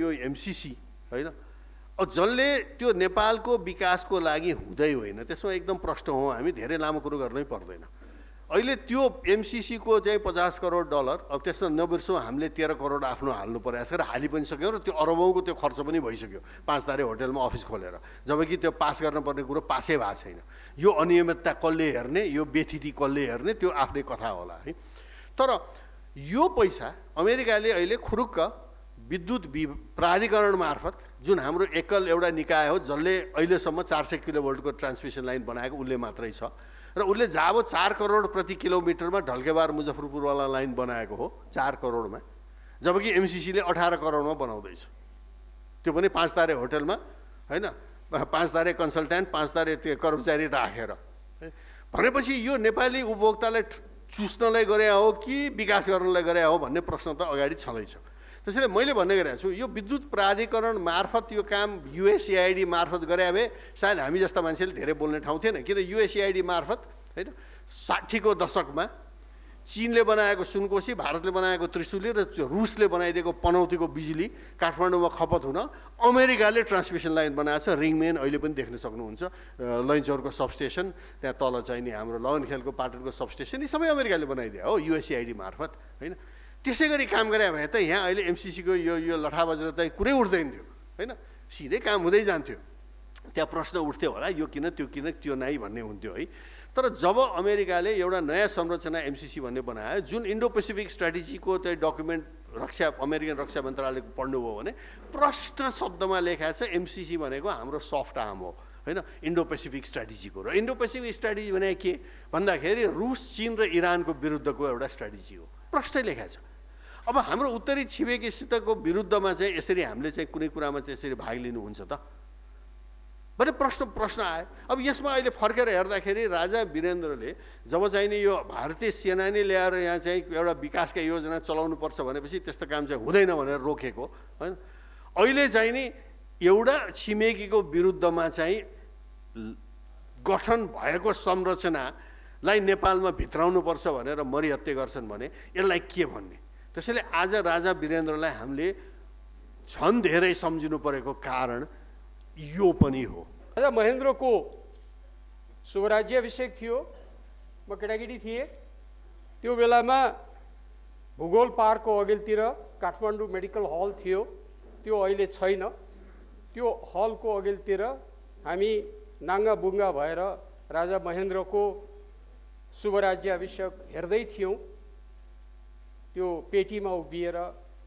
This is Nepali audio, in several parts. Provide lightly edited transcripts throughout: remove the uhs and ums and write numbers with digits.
यो एमसीसी हैन जसले त्यो नेपालको विकासको लागि हुँदै होइन त्यसमा एकदम प्रष्ट हौँ हामी धेरै लामो कुरो गर्नै पर्दैन अहिले त्यो एमसीसी को चाहिँ 50 करोड डलर अब त्यसमा नबिर्सौँ हामीले 13 करोड आफ्नो हाल्नु परेको छ र हालि पनि सक्यौँ र त्यो अरबौँको त्यो खर्च पनि भइसक्यो 5 तारे होटलमा अफिस खोलेर जबकि त्यो पास गर्नुपर्ने कुरो पासै भएको छैन यो अनियमितता कसले हेर्ने यो बेथिति कसले हेर्ने त्यो आफ्नै कथा होला है तर यो पैसा अमेरिकाले अहिले खुरुक्क विद्युत प्राधिकरण मार्फत जुन हाम्रो एकल एउटा निकाय हो जसले अहिलेसम्म 400 किलोभोल्टको ट्रान्समिसन लाइन बनाएको उसले मात्रै छ र उसले जाबो 4 करोड प्रति किलोमिटरमा ढल्केबार मुजफ्फरपुरवाला लाइन बनाएको हो 4 करोडमा जबकि एमसीसीले 18 करोडमा बनाउँदैछ त्यो पनि 5 तारे होटलमा हैन 5 तारे कन्सल्टेन्ट 5 तारे त्यो कर्मचारी राखेर भनेपछि यो नेपाली उपभोक्तालाई चुस्नलाई गरे हो कि विकास गर्नलाई गरे हो भन्ने प्रश्न त अगाडि छँदैछ त्यसैले मैले भन्ने गरेको छु यो विद्युत प्राधिकरण मार्फत यो काम युएसएआईडी मार्फत गरे भए सायद हामी जस्ता मान्छेले धेरै बोल्ने ठाउँ थिएन किन युएसएआईडी मार्फत हैन 60 को दशकमा चीनले बनाएको सुनकोशी भारतले बनाएको त्रिशुली र रुसले बनाइदिएको पनौतीको बिजुली काठमाडौँमा खपत हुन अमेरिकाले ट्रान्समिसन लाइन बनाएको छ रिङमेन अहिले पनि देख्न सक्नुहुन्छ लैनचौरको सबस्टेसन त्यहाँ तल चाहिँ नि हाम्रो लगनखेलको पाटनको सबस्टेसन यी सबै अमेरिकाले बनाइदियो हो युएसएआईडी मार्फत हैन त्यसै गरी काम गरे भए त यहाँ अहिले एमसीसीको यो लठा बजेर त कुरै उठ्दैन थियो हैन सिधै काम हुँदै जान्थ्यो त्यहाँ प्रश्न उठ्थ्यो होला यो किन त्यो नाइ भन्ने हुन्थ्यो है तर जब अमेरिकाले एउटा नयाँ संरचना एमसीसी भन्ने बनायो जुन इन्डो पेसिफिक स्ट्राटेजीको त्यो डकुमेन्ट अमेरिकन रक्षा मन्त्रालयको पढ्नुभयो भने प्रष्ट शब्दमा लेखाएको छ एमसीसी भनेको हाम्रो सफ्ट आर्म हो हैन इन्डो पेसिफिक स्ट्राटेजीको र इन्डो पेसिफिक स्ट्राटेजी भने के भन्दाखेरि रुस चीन र इरानको विरुद्धको एउटा स्ट्राटेजी हो प्रष्टै लेखाएको छ अब हाम्रो उत्तरी छिमेकीसितको विरुद्धमा चाहिँ यसरी हामीले चाहिँ कुनै कुरामा चाहिँ यसरी भाग लिनुहुन्छ त भने प्रश्न आयो अब यसमा अहिले फर्केर हेर्दाखेरि राजा वीरेन्द्रले जब चाहिँ नि यो भारतीय सेनानी ल्याएर यहाँ चाहिँ एउटा विकासका योजना चलाउनु पर्छ भनेपछि त्यस्तो काम चाहिँ हुँदैन भनेर रोकेको हैन अहिले चाहिँ नि एउटा छिमेकीको विरुद्धमा चाहिँ गठन भएको संरचनालाई नेपालमा भित्राउनु पर्छ भनेर मरिहत्ते गर्छन् भने यसलाई के भन्ने त्यसैले आज राजा वीरेन्द्रलाई हामीले झन् धेरै सम्झिनु परेको कारण यो पनि हो राजा महेन्द्रको शुभराज्याभिषेक थियो म केटाकेटी थिएँ त्यो बेलामा भूगोल पार्कको अघिल्तिर काठमाडौँ मेडिकल हल थियो त्यो अहिले छैन त्यो हलको अघिल्तिर हामी नाङ्गा बुङ्गा भएर राजा महेन्द्रको शुभराज्याभिषेक हेर्दै थियौँ त्यो पेटीमा उभिएर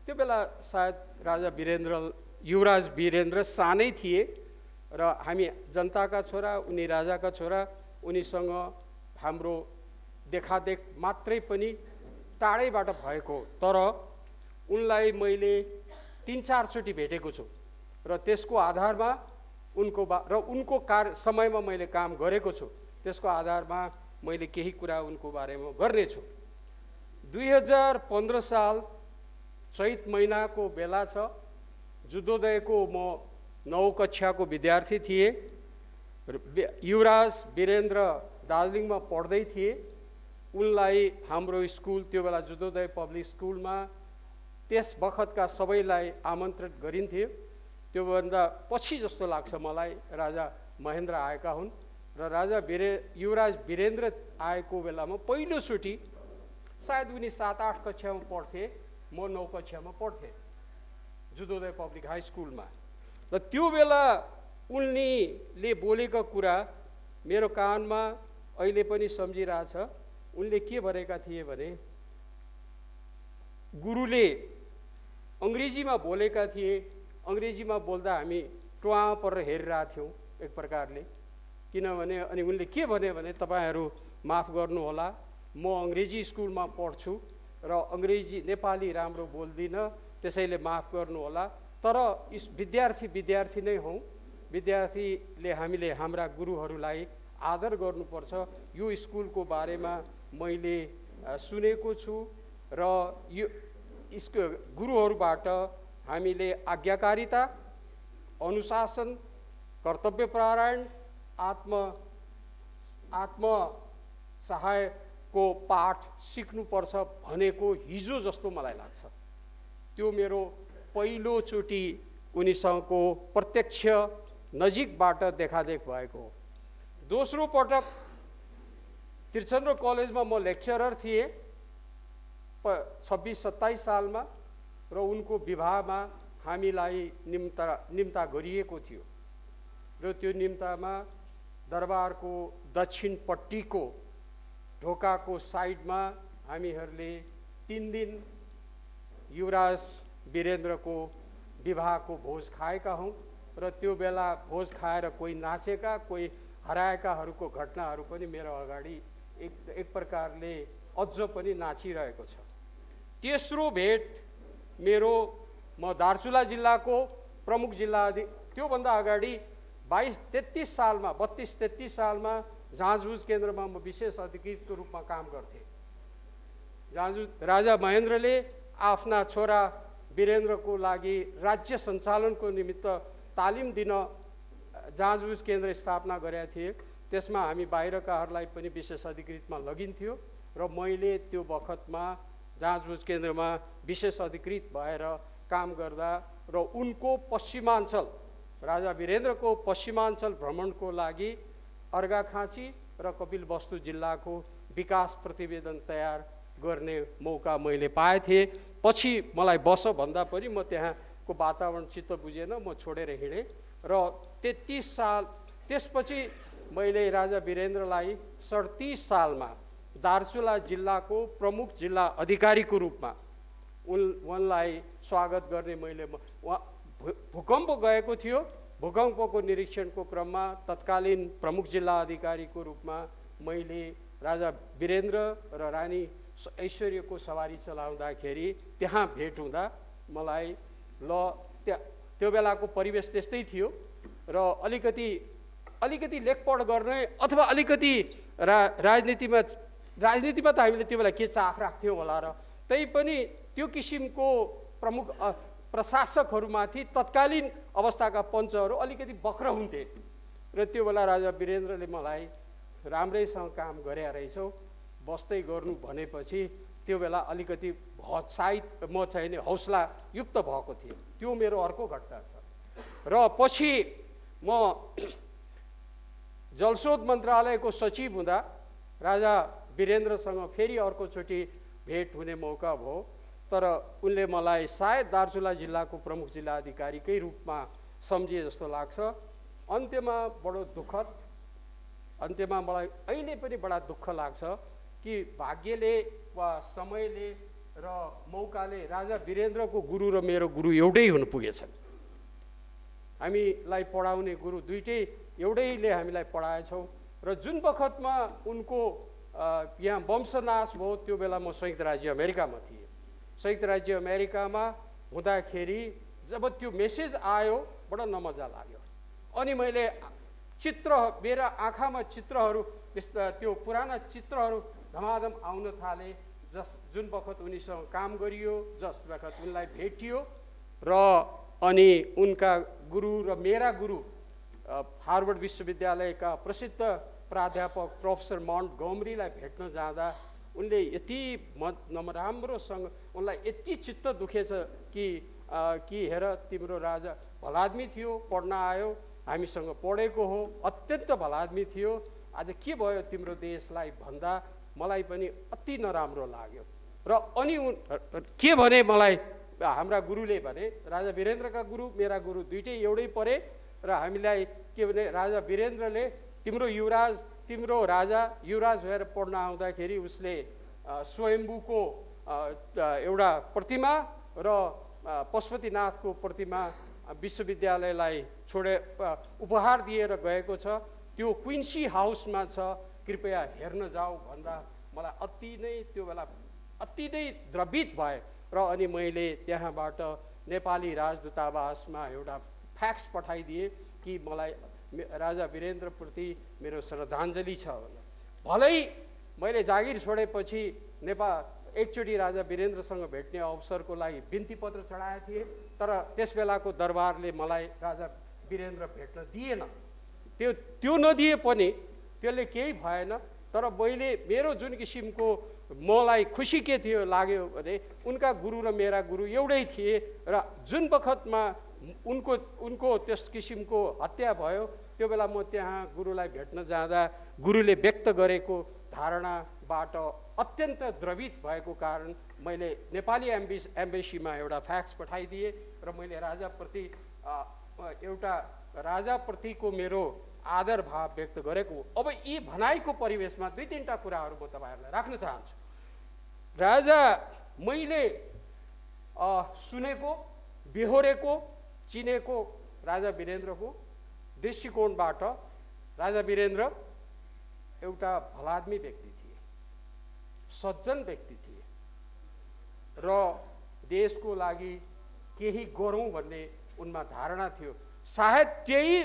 त्यो बेला सायद राजा वीरेन्द्र युवराज वीरेन्द्र सानै थिए र हामी जनताका छोरा उनी राजाका छोरा उनीसँग हाम्रो देखादेख मात्रै पनि टाढैबाट भएको तर उनलाई मैले 3-4 चोटि भेटेको छु र त्यसको आधारमा उनको समयमा मैले काम गरेको छु त्यसको आधारमा मैले केही कुरा उनको बारेमा गर्नेछु 2015 साल चैत महिनाको बेला छ जुद्धोदयको म 9 कक्षाको विद्यार्थी थिएँ युवराज वीरेन्द्र दार्जिलिङमा पढ्दै थिए उनलाई हाम्रो स्कुल त्यो बेला जुद्धोदय पब्लिक स्कुलमा त्यस बखतका सबैलाई आमन्त्रित गरिन्थ्यो त्योभन्दा पछि जस्तो लाग्छ मलाई राजा महेन्द्र आएका हुन् र युवराज वीरेन्द्र आएको बेलामा पहिलोचोटि सायद उनी 7-8 कक्षामा पढ्थे म 9 कक्षामा पढ्थेँ जुद्धोदय पब्लिक हाई स्कुलमा र त्यो बेला उनले बोलेका कुरा मेरो कानमा अहिले पनि सम्झिरहेछ उनले के भनेका थिए भने गुरुले अङ्ग्रेजीमा बोलेका थिए अङ्ग्रेजीमा बोल्दा हामी टुवा परेर हेरिरहेका थियौँ एक प्रकारले किनभने अनि उनले के भने तपाईहरू माफ गर्नुहोला म अङ्ग्रेजी स्कुलमा पढ्छु र अङ्ग्रेजी नेपाली राम्रो बोल्दिनँ त्यसैले माफ गर्नुहोला तर विद्यार्थी नै हौँ विद्यार्थीले हामीले हाम्रा गुरुहरूलाई आदर गर्नुपर्छ यो स्कुलको बारेमा मैले सुनेको छु र यो गुरुहरूबाट हामीले आज्ञाकारिता अनुशासन कर्तव्यपरायण आत्म सहायको पाठ सिक्नुपर्छ भनेको हिजो जस्तो मलाई लाग्छ त्यो मेरो पहिलोचोटि उनीसँगको प्रत्यक्ष नजिकबाट देखादेख भएको हो। दोस्रो पटक त्रिचन्द्र कलेजमा म लेक्चरर थिएँ 26-27 सालमा र उनको विवाहमा हामीलाई निम्ता गरिएको थियो र त्यो निम्तामा दरबारको दक्षिणपट्टिको ढोकाको साइडमा हामीहरूले 3 दिन युवराज वीरेन्द्रको विवाहको भोज खाएका हौँ र त्यो बेला भोज खाएर कोही नाचेका कोही हराएकाहरूको घटनाहरू पनि मेरो अगाडि एक प्रकारले अझ पनि नाचिरहेको छ। तेस्रो भेट मेरो म दार्चुला जिल्लाको प्रमुख जिल्ला त्योभन्दा अगाडि 32-33 सालमा जाँचबुझ केन्द्रमा म विशेष अधिकृतको रूपमा काम गर्थेँ। राजा महेन्द्रले आफ्ना छोरा वीरेन्द्रको लागि राज्य सञ्चालनको निमित्त तालिम दिन जाँचबुझ केन्द्र स्थापना गरेका थिए। त्यसमा हामी बाहिरकाहरूलाई पनि विशेष अधिकृतमा लगिन्थ्यो र मैले त्यो बखतमा जाँचबुझ केन्द्रमा विशेष अधिकृत भएर काम गर्दा र उनको पश्चिमाञ्चल राजा वीरेन्द्रको पश्चिमाञ्चल भ्रमणको लागि अर्घाखाँची र कपिलवस्तु जिल्लाको विकास प्रतिवेदन तयार गर्ने मौका मैले पाएथेँ। पछि मलाई बस भन्दा पनि म त्यहाँको वातावरण चित्त बुझेन, म छोडेर हिँडेँ र 33 साल त्यसपछि मैले राजा वीरेन्द्रलाई 37 सालमा दार्चुला जिल्लाको प्रमुख जिल्ला अधिकारीको रूपमा उनलाई स्वागत गर्ने मैले भूकम्प गएको थियो। भूकम्पको निरीक्षणको क्रममा तत्कालीन प्रमुख जिल्ला अधिकारीको रूपमा मैले राजा वीरेन्द्र र रानी ऐश्वर्यको सवारी चलाउँदाखेरि त्यहाँ भेट हुँदा मलाई त्यो बेलाको परिवेश त्यस्तै थियो र अलिकति लेखपढ गर्ने अथवा अलिकति राजनीतिमा त हामीले त्यो बेला के चाख राख्थ्यौँ होला र तैपनि त्यो किसिमको प्रमुख प्रशासकहरूमाथि तत्कालीन अवस्थाका पञ्चहरू अलिकति बक्र हुन्थे र त्यो बेला राजा वीरेन्द्रले मलाई राम्रैसँग काम गरे रहेछौ बस्दै गर्नु भनेपछि त्यो बेला अलिकति हत्साहित म चाहिँ नि हौसला युक्त भएको थिएँ। त्यो मेरो अर्को घटना छ र पछि म जलस्रोत मन्त्रालयको सचिव हुँदा राजा वीरेन्द्रसँग फेरि अर्कोचोटि भेट हुने मौका भयो, तर उनले मलाई सायद दार्चुला जिल्लाको प्रमुख जिल्ला अधिकारीकै रूपमा सम्झिए जस्तो लाग्छ। अन्त्यमा मलाई अहिले पनि बडा दुःख लाग्छ कि भाग्यले वा समयले र मौकाले राजा वीरेन्द्रको गुरु र मेरो गुरु एउटै हुन पुगेछन्। हामीलाई पढाउने गुरु दुईटै एउटैले हामीलाई पढाएछौँ र जुन बखतमा उनको यहाँ वंशनाश भयो त्यो बेला म संयुक्त राज्य अमेरिकामा थिएँ। संयुक्त राज्य अमेरिकामा हुँदाखेरि जब त्यो मेसेज आयो बडा नमजा लाग्यो अनि मैले मेरा आँखामा चित्रहरू त्यो पुराना चित्रहरू धमाधम आउन थाले जुन बखत उनीसँग काम गरियो जस बखत उनलाई भेटियो र अनि उनका गुरु र मेरा गुरु हार्वर्ड विश्वविद्यालयका प्रसिद्ध प्राध्यापक प्रोफेसर मन्टगोमरीलाई भेट्न जाँदा उनले यति नराम्रोसँग उनलाई यति चित्त दुखेछ कि हेर तिम्रो राजा भलादमी थियो, पढ्न आयो, हामीसँग पढेको हो, अत्यन्त भलादमी थियो, आज के भयो तिम्रो देशलाई भन्दा मलाई पनि अति नराम्रो लाग्यो। र अनि के भने मलाई हाम्रा गुरुले भने राजा वीरेन्द्रका गुरु मेरा गुरु दुईटै एउटै परे र हामीलाई के भने राजा वीरेन्द्रले तिम्रो राजा युवराज भएर पढ्न आउँदाखेरि उसले स्वयम्भूको एउटा प्रतिमा र पशुपतिनाथको प्रतिमा विश्वविद्यालयलाई उपहार दिएर गएको छ, त्यो क्विन्सी हाउसमा छ, कृपया हेर्न जाऊ भन्दा मलाई त्यो बेला अति नै द्रवित भए र अनि मैले त्यहाँबाट नेपाली राजदूतावासमा एउटा फ्याक्स पठाइदिएँ कि मलाई राजा वीरेन्द्रप्रति मेरो श्रद्धाञ्जली छ। भलै मैले जागिर छोडेपछि एकचोटि राजा वीरेन्द्रसँग भेट्ने अवसरको लागि बिन्ती पत्र चढाएका थिएँ, तर त्यस बेलाको दरबारले मलाई राजा वीरेन्द्र भेट्न दिएन। त्यो नदिए पनि त्यसले केही भएन, तर मैले मेरो जुन किसिमको मलाई खुसी के थियो लाग्यो भने उनका गुरु र मेरा गुरु एउटै थिए र जुन बखतमा उनको त्यस किसिमको हत्या भयो त्यो बेला म त्यहाँ गुरुलाई भेट्न जाँदा गुरुले व्यक्त गरेको धारणाबाट अत्यन्त द्रवित भएको कारण मैले नेपाली एम्बेसीमा एउटा फ्याक्स पठाइदिएँ र मैले राजाप्रति एउटा राजाप्रतिको मेरो आदर भाव व्यक्त गरेको। अब यी भनाइको परिवेशमा दुई तीनटा कुराहरू म तपाईँहरूलाई राख्न चाहन्छु। राजा मैले सुनेको बेहोरेको चिनेको राजा वीरेन्द्रको दृष्टिकोणबाट राजा वीरेन्द्र एउटा भलाद्मी व्यक्ति थिए, सज्जन व्यक्ति थिए र देशको लागि केही गरौँ भन्ने उनमा धारणा थियो। सायद त्यही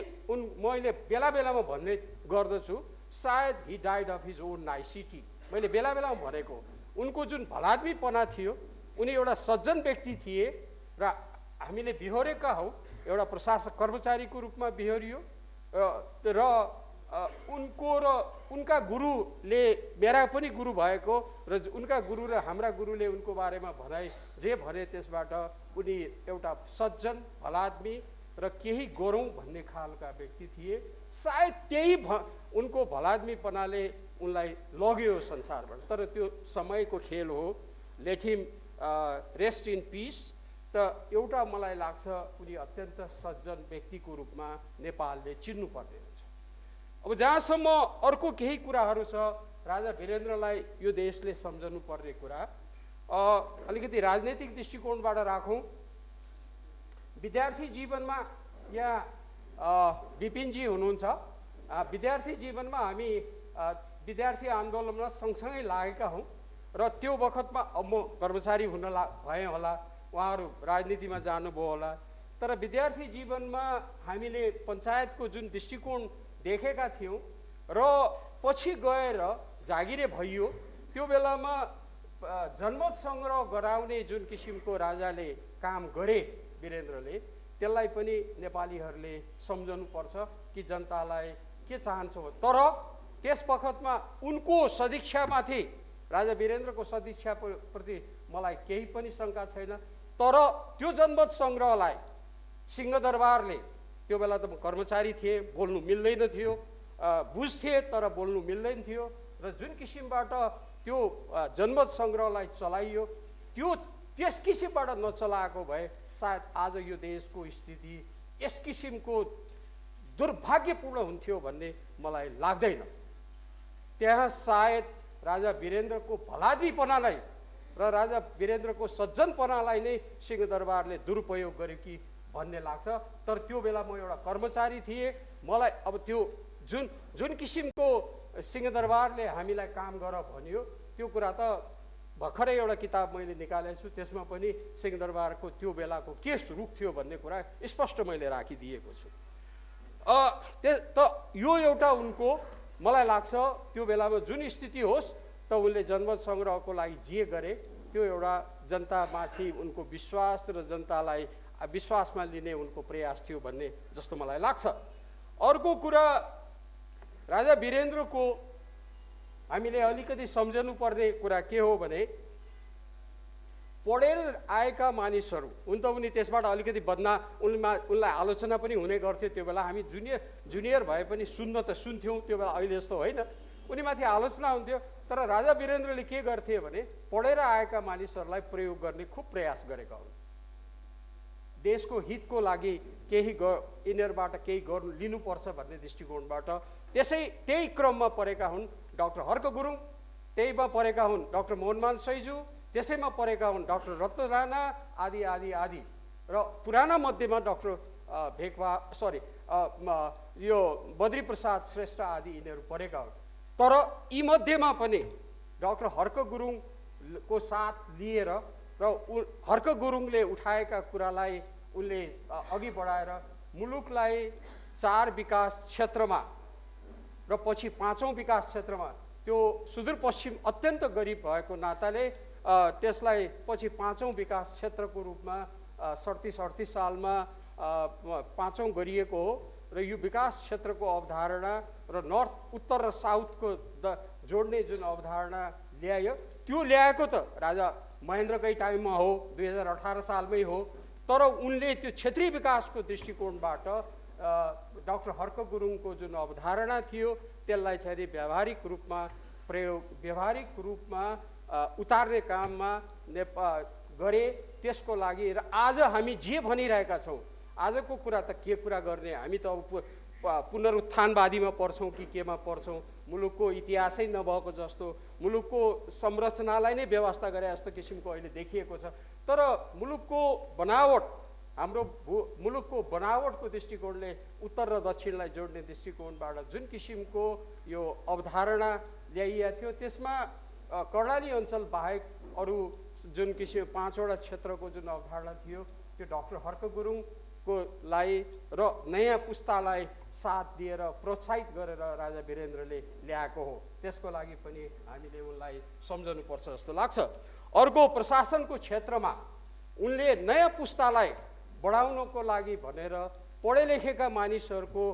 मैले बेला बेलामा भन्ने गर्दछु, सायद he died of his own naivety. मैले बेला बेलामा भनेको उनको जुन भलाद्मीपना थियो, उनी एउटा सज्जन व्यक्ति थिए र हामीले बिहोरेका हौँ। एउटा प्रशासक कर्मचारीको रूपमा बिहोरियो र उनका गुरुले मेरा पनि गुरु भएको र उनका गुरु र हाम्रा गुरुले उनको बारेमा भनाइ जे भने त्यसबाट उनी एउटा सज्जन भलाद्मी र केही गरौँ भन्ने खालका व्यक्ति थिए। सायद त्यही उनको भलाद्मीपनाले उनलाई लग्यो संसारबाट। तर त्यो समयको खेल हो, let him rest in peace. त एउटा मलाई लाग्छ उनी अत्यन्त सज्जन व्यक्तिको रूपमा नेपालले चिन्नुपर्ने हुन्छ। अब जहाँसम्म अर्को केही कुराहरू छ राजा वीरेन्द्रलाई यो देशले सम्झनु पर्ने कुरा, अलिकति राजनैतिक दृष्टिकोणबाट राखौँ। विद्यार्थी जीवनमा यहाँ विपिनजी हुनुहुन्छ। विद्यार्थी जीवनमा हामी विद्यार्थी आन्दोलनमा सँगसँगै लागेका हौँ र त्यो बखतमा अब म कर्मचारी हुन भएँ होला, उहाँहरू राजनीतिमा जानुभयो होला। तर विद्यार्थी जीवनमा हामीले पञ्चायतको जुन दृष्टिकोण देखेका थियौँ र पछि गएर जागिरे भइयो, त्यो बेलामा जनमत सङ्ग्रह गराउने जुन किसिमको राजाले काम गरे वीरेन्द्रले, त्यसलाई पनि नेपालीहरूले सम्झनुपर्छ कि जनतालाई के चाहन्छ। तर त्यस बखतमा उनको सदिच्छामाथि, राजा वीरेन्द्रको सदिच्छाप्रति मलाई केही पनि शङ्का छैन। तर त्यो जनमत सङ्ग्रहलाई सिंहदरबारले, त्यो बेला त म कर्मचारी थिएँ, बोल्नु मिल्दैन थियो, बुझ्थे तर बोल्नु मिल्दैन थियो र जुन किसिमबाट त्यो जनमत सङ्ग्रहलाई चलाइयो, त्यस किसिमबाट नचलाएको भए सायद आज यो देशको स्थिति यस किसिमको दुर्भाग्यपूर्ण हुन्थ्यो भन्ने मलाई लाग्दैन। त्यहाँ सायद राजा वीरेन्द्रको भलाद्मीपनालाई र राजा वीरेन्द्रको सज्जनपनालाई नै सिंहदरबारले दुरुपयोग गर्यो कि भन्ने लाग्छ। तर त्यो बेला म एउटा कर्मचारी थिएँ, मलाई अब त्यो जुन किसिमको सिंहदरबारले हामीलाई काम गर भन्यो, त्यो कुरा त भर्खरै एउटा किताब मैले निकालेको छु, त्यसमा पनि सिंहदरबारको त्यो बेलाको के रूप थियो भन्ने कुरा स्पष्ट मैले राखिदिएको छु। त यो एउटा उनको, मलाई लाग्छ त्यो बेलामा जुन स्थिति होस् त उनले जनमत सङ्ग्रहको लागि जे गरे त्यो एउटा जनतामाथि उनको विश्वास र जनतालाई विश्वासमा लिने उनको प्रयास थियो भन्ने जस्तो मलाई लाग्छ। अर्को कुरा, राजा वीरेन्द्रको हामीले अलिकति सम्झनु पर्ने कुरा के हो भने, पढेर आएका मानिसहरू हुन त उनी त्यसबाट अलिकति उनलाई आलोचना पनि हुने गर्थ्यो। त्यो बेला हामी जुनियर भए पनि सुन्न त सुन्थ्यौँ, त्यो बेला अहिले जस्तो होइन, उनीमाथि आलोचना हुन्थ्यो। तर राजा वीरेन्द्रले के गर्थे भने पढेर आएका मानिसहरूलाई प्रयोग गर्ने खुब प्रयास गरेका हुन्। देशको हितको लागि यिनीहरूबाट केही गर्नु लिनुपर्छ भन्ने दृष्टिकोणबाट त्यही क्रममा परेका हुन् डाक्टर हर्क गुरुङ, त्यहीमा परेका हुन् डाक्टर मोहनमान सैजू, त्यसैमा परेका हुन् डाक्टर रत्न राणा आदि आदि आदि र पुराना मध्येमा डाक्टर यो बद्री प्रसाद श्रेष्ठ आदि यिनीहरू परेका हुन्। तर यी मध्येमा पनि डाक्टर हर्क गुरुङको साथ लिएर र हर्क गुरुङले उठाएका कुरालाई उनले अघि बढाएर मुलुकलाई 4 विकास क्षेत्रमा र पछि 5औं विकास क्षेत्रमा, त्यो सुदूरपश्चिम अत्यन्त गरिब भएको नाताले त्यसलाई पछि 5औं विकास क्षेत्रको रूपमा 37-38 सालमा 5औं गरिएको हो। र यो विकास क्षेत्रको अवधारणा र उत्तर र साउथको जोड्ने जुन अवधारणा ल्यायो, त्यो ल्याएको त राजा महेन्द्रकै टाइममा हो, 2018 सालमै हो, तर उनले त्यो क्षेत्रीय विकासको दृष्टिकोणबाट डाक्टर हर्क गुरुङको जुन अवधारणा थियो त्यसलाई चाहिँ व्यावहारिक रूपमा उतार्ने काममा गरे। त्यसको लागि र आज हामी जे भनिरहेका छौँ, आजको कुरा त के कुरा गर्ने, हामी त अब पुनरुत्थानवादीमा पर्छौँ कि केमा पर्छौँ, मुलुकको इतिहासै नभएको जस्तो, मुलुकको संरचनालाई नै व्यवस्था गरे जस्तो किसिमको अहिले देखिएको छ। तर मुलुकको बनावट, हाम्रो मुलुकको बनावटको दृष्टिकोणले उत्तर र दक्षिणलाई जोड्ने दृष्टिकोणबाट जुन किसिमको यो अवधारणा ल्याइएको थियो, त्यसमा कर्णाली अञ्चल बाहेक अरू जुन किसिम 5वटा क्षेत्रको जुन अवधारणा थियो त्यो डाक्टर हर्क गुरुङकोलाई र नयाँ पुस्तालाई साथ दिएर प्रोत्साहित गरेर राजा वीरेन्द्रले ल्याएको हो। त्यसको लागि पनि हामीले उनलाई सम्झनुपर्छ जस्तो लाग्छ। अर्को प्रशासनको क्षेत्रमा उनले नयाँ पुस्तालाई बढाउनको लागि भनेर पढे लेखेका मानिसहरूको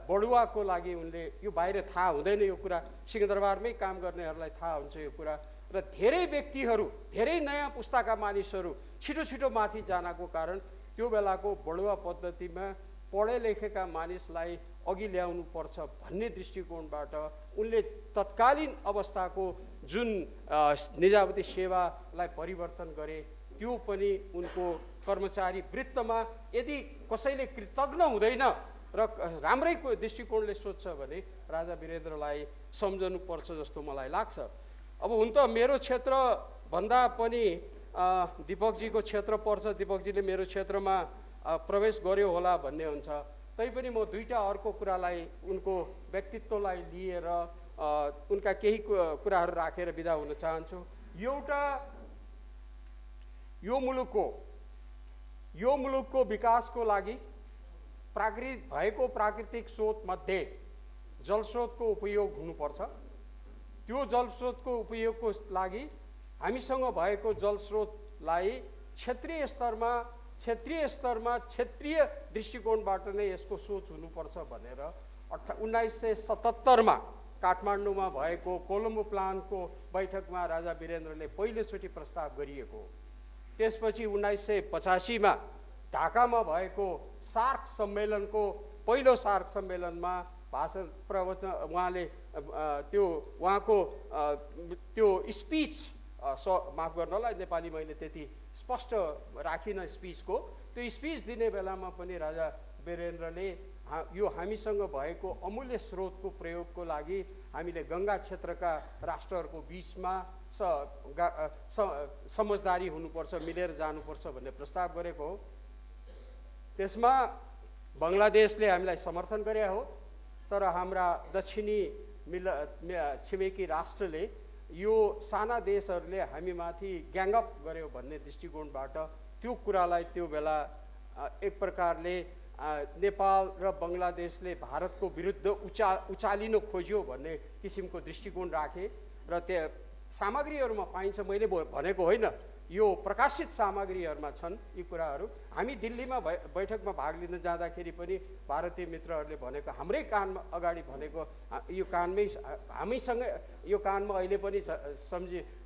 बढुवाको लागि उनले, यो बाहिर थाहा हुँदैन यो कुरा, सिंहदरबारमै काम गर्नेहरूलाई थाहा हुन्छ यो कुरा, र धेरै व्यक्तिहरू, धेरै नयाँ पुस्ताका मानिसहरू छिटो छिटो माथि जानको कारण त्यो बेलाको बढुवा पद्धतिमा पढे लेखेका मानिसलाई अघि ल्याउनु पर्छ भन्ने दृष्टिकोणबाट उनले तत्कालीन अवस्थाको जुन निजामती सेवालाई परिवर्तन गरे। त्यो पनि उनको कर्मचारी वृत्तमा यदि कसैले कृतज्ञ हुँदैन र राम्रै दृष्टिकोणले सोध्छ भने राजा वीरेन्द्रलाई सम्झनुपर्छ जस्तो मलाई लाग्छ। अब हुन त मेरो क्षेत्र भन्दा पनि दीपकजीको क्षेत्र पर्छ, दीपकजीले मेरो क्षेत्रमा प्रवेश गर्यो होला भन्ने हुन्छ। तैपनि म दुईटा अर्को कुरालाई, उनको व्यक्तित्वलाई लिएर उनका केही कुराहरू राखेर बिदा हुन चाहन्छु। एउटा, यो मुलुकको विकासको लागि प्राकृतिक स्रोत मध्ये जलस्रोतको उपयोग हुनुपर्छ। त्यो जलस्रोतको उपयोगको लागि हामीसँग भएको जलस्रोतलाई क्षेत्रीय स्तरमा क्षेत्रीय दृष्टिकोणबाट नै यसको सोच हुनुपर्छ भनेर 1977 काठमाडौँमा भएको कोलम्बो प्लानको बैठकमा राजा वीरेन्द्रले पहिलोचोटि प्रस्ताव गरिएको। त्यसपछि 1985 ढाकामा भएको सार्क सम्मेलनमा भाषण प्रवचन उहाँले उहाँको त्यो स्पिच, माफ गर्नलाई नेपाली मैले त्यति स्पष्ट राखिनँ स्पिचको, त्यो स्पिच दिने बेलामा पनि राजा वीरेन्द्रले यो हामीसँग भएको अमूल्य स्रोतको प्रयोगको लागि हामीले गङ्गा क्षेत्रका राष्ट्रहरूको बिचमा समझदारी हुनुपर्छ, मिलेर जानुपर्छ भन्ने प्रस्ताव गरेको हो। त्यसमा बङ्गलादेशले हामीलाई समर्थन गरे हो, तर हाम्रा दक्षिणी छिमेकी राष्ट्रले, यो साना देशहरूले हामीमाथि ग्याङअप गर्यो भन्ने दृष्टिकोणबाट त्यो कुरालाई त्यो बेला एक प्रकारले नेपाल र बङ्गलादेशले भारतको विरुद्ध उचालिन खोज्यो भन्ने किसिमको दृष्टिकोण राखे र त्यो सामग्रीहरूमा पाइन्छ। मैले भनेको होइन, यो प्रकाशित सामग्रीहरूमा छन् यी कुराहरू। हामी दिल्लीमा बैठकमा भाग लिन जाँदाखेरि पनि भारतीय मित्रहरूले भनेको, हाम्रै कानमा अगाडि भनेको, यो हामीसँग यो कानमा अहिले पनि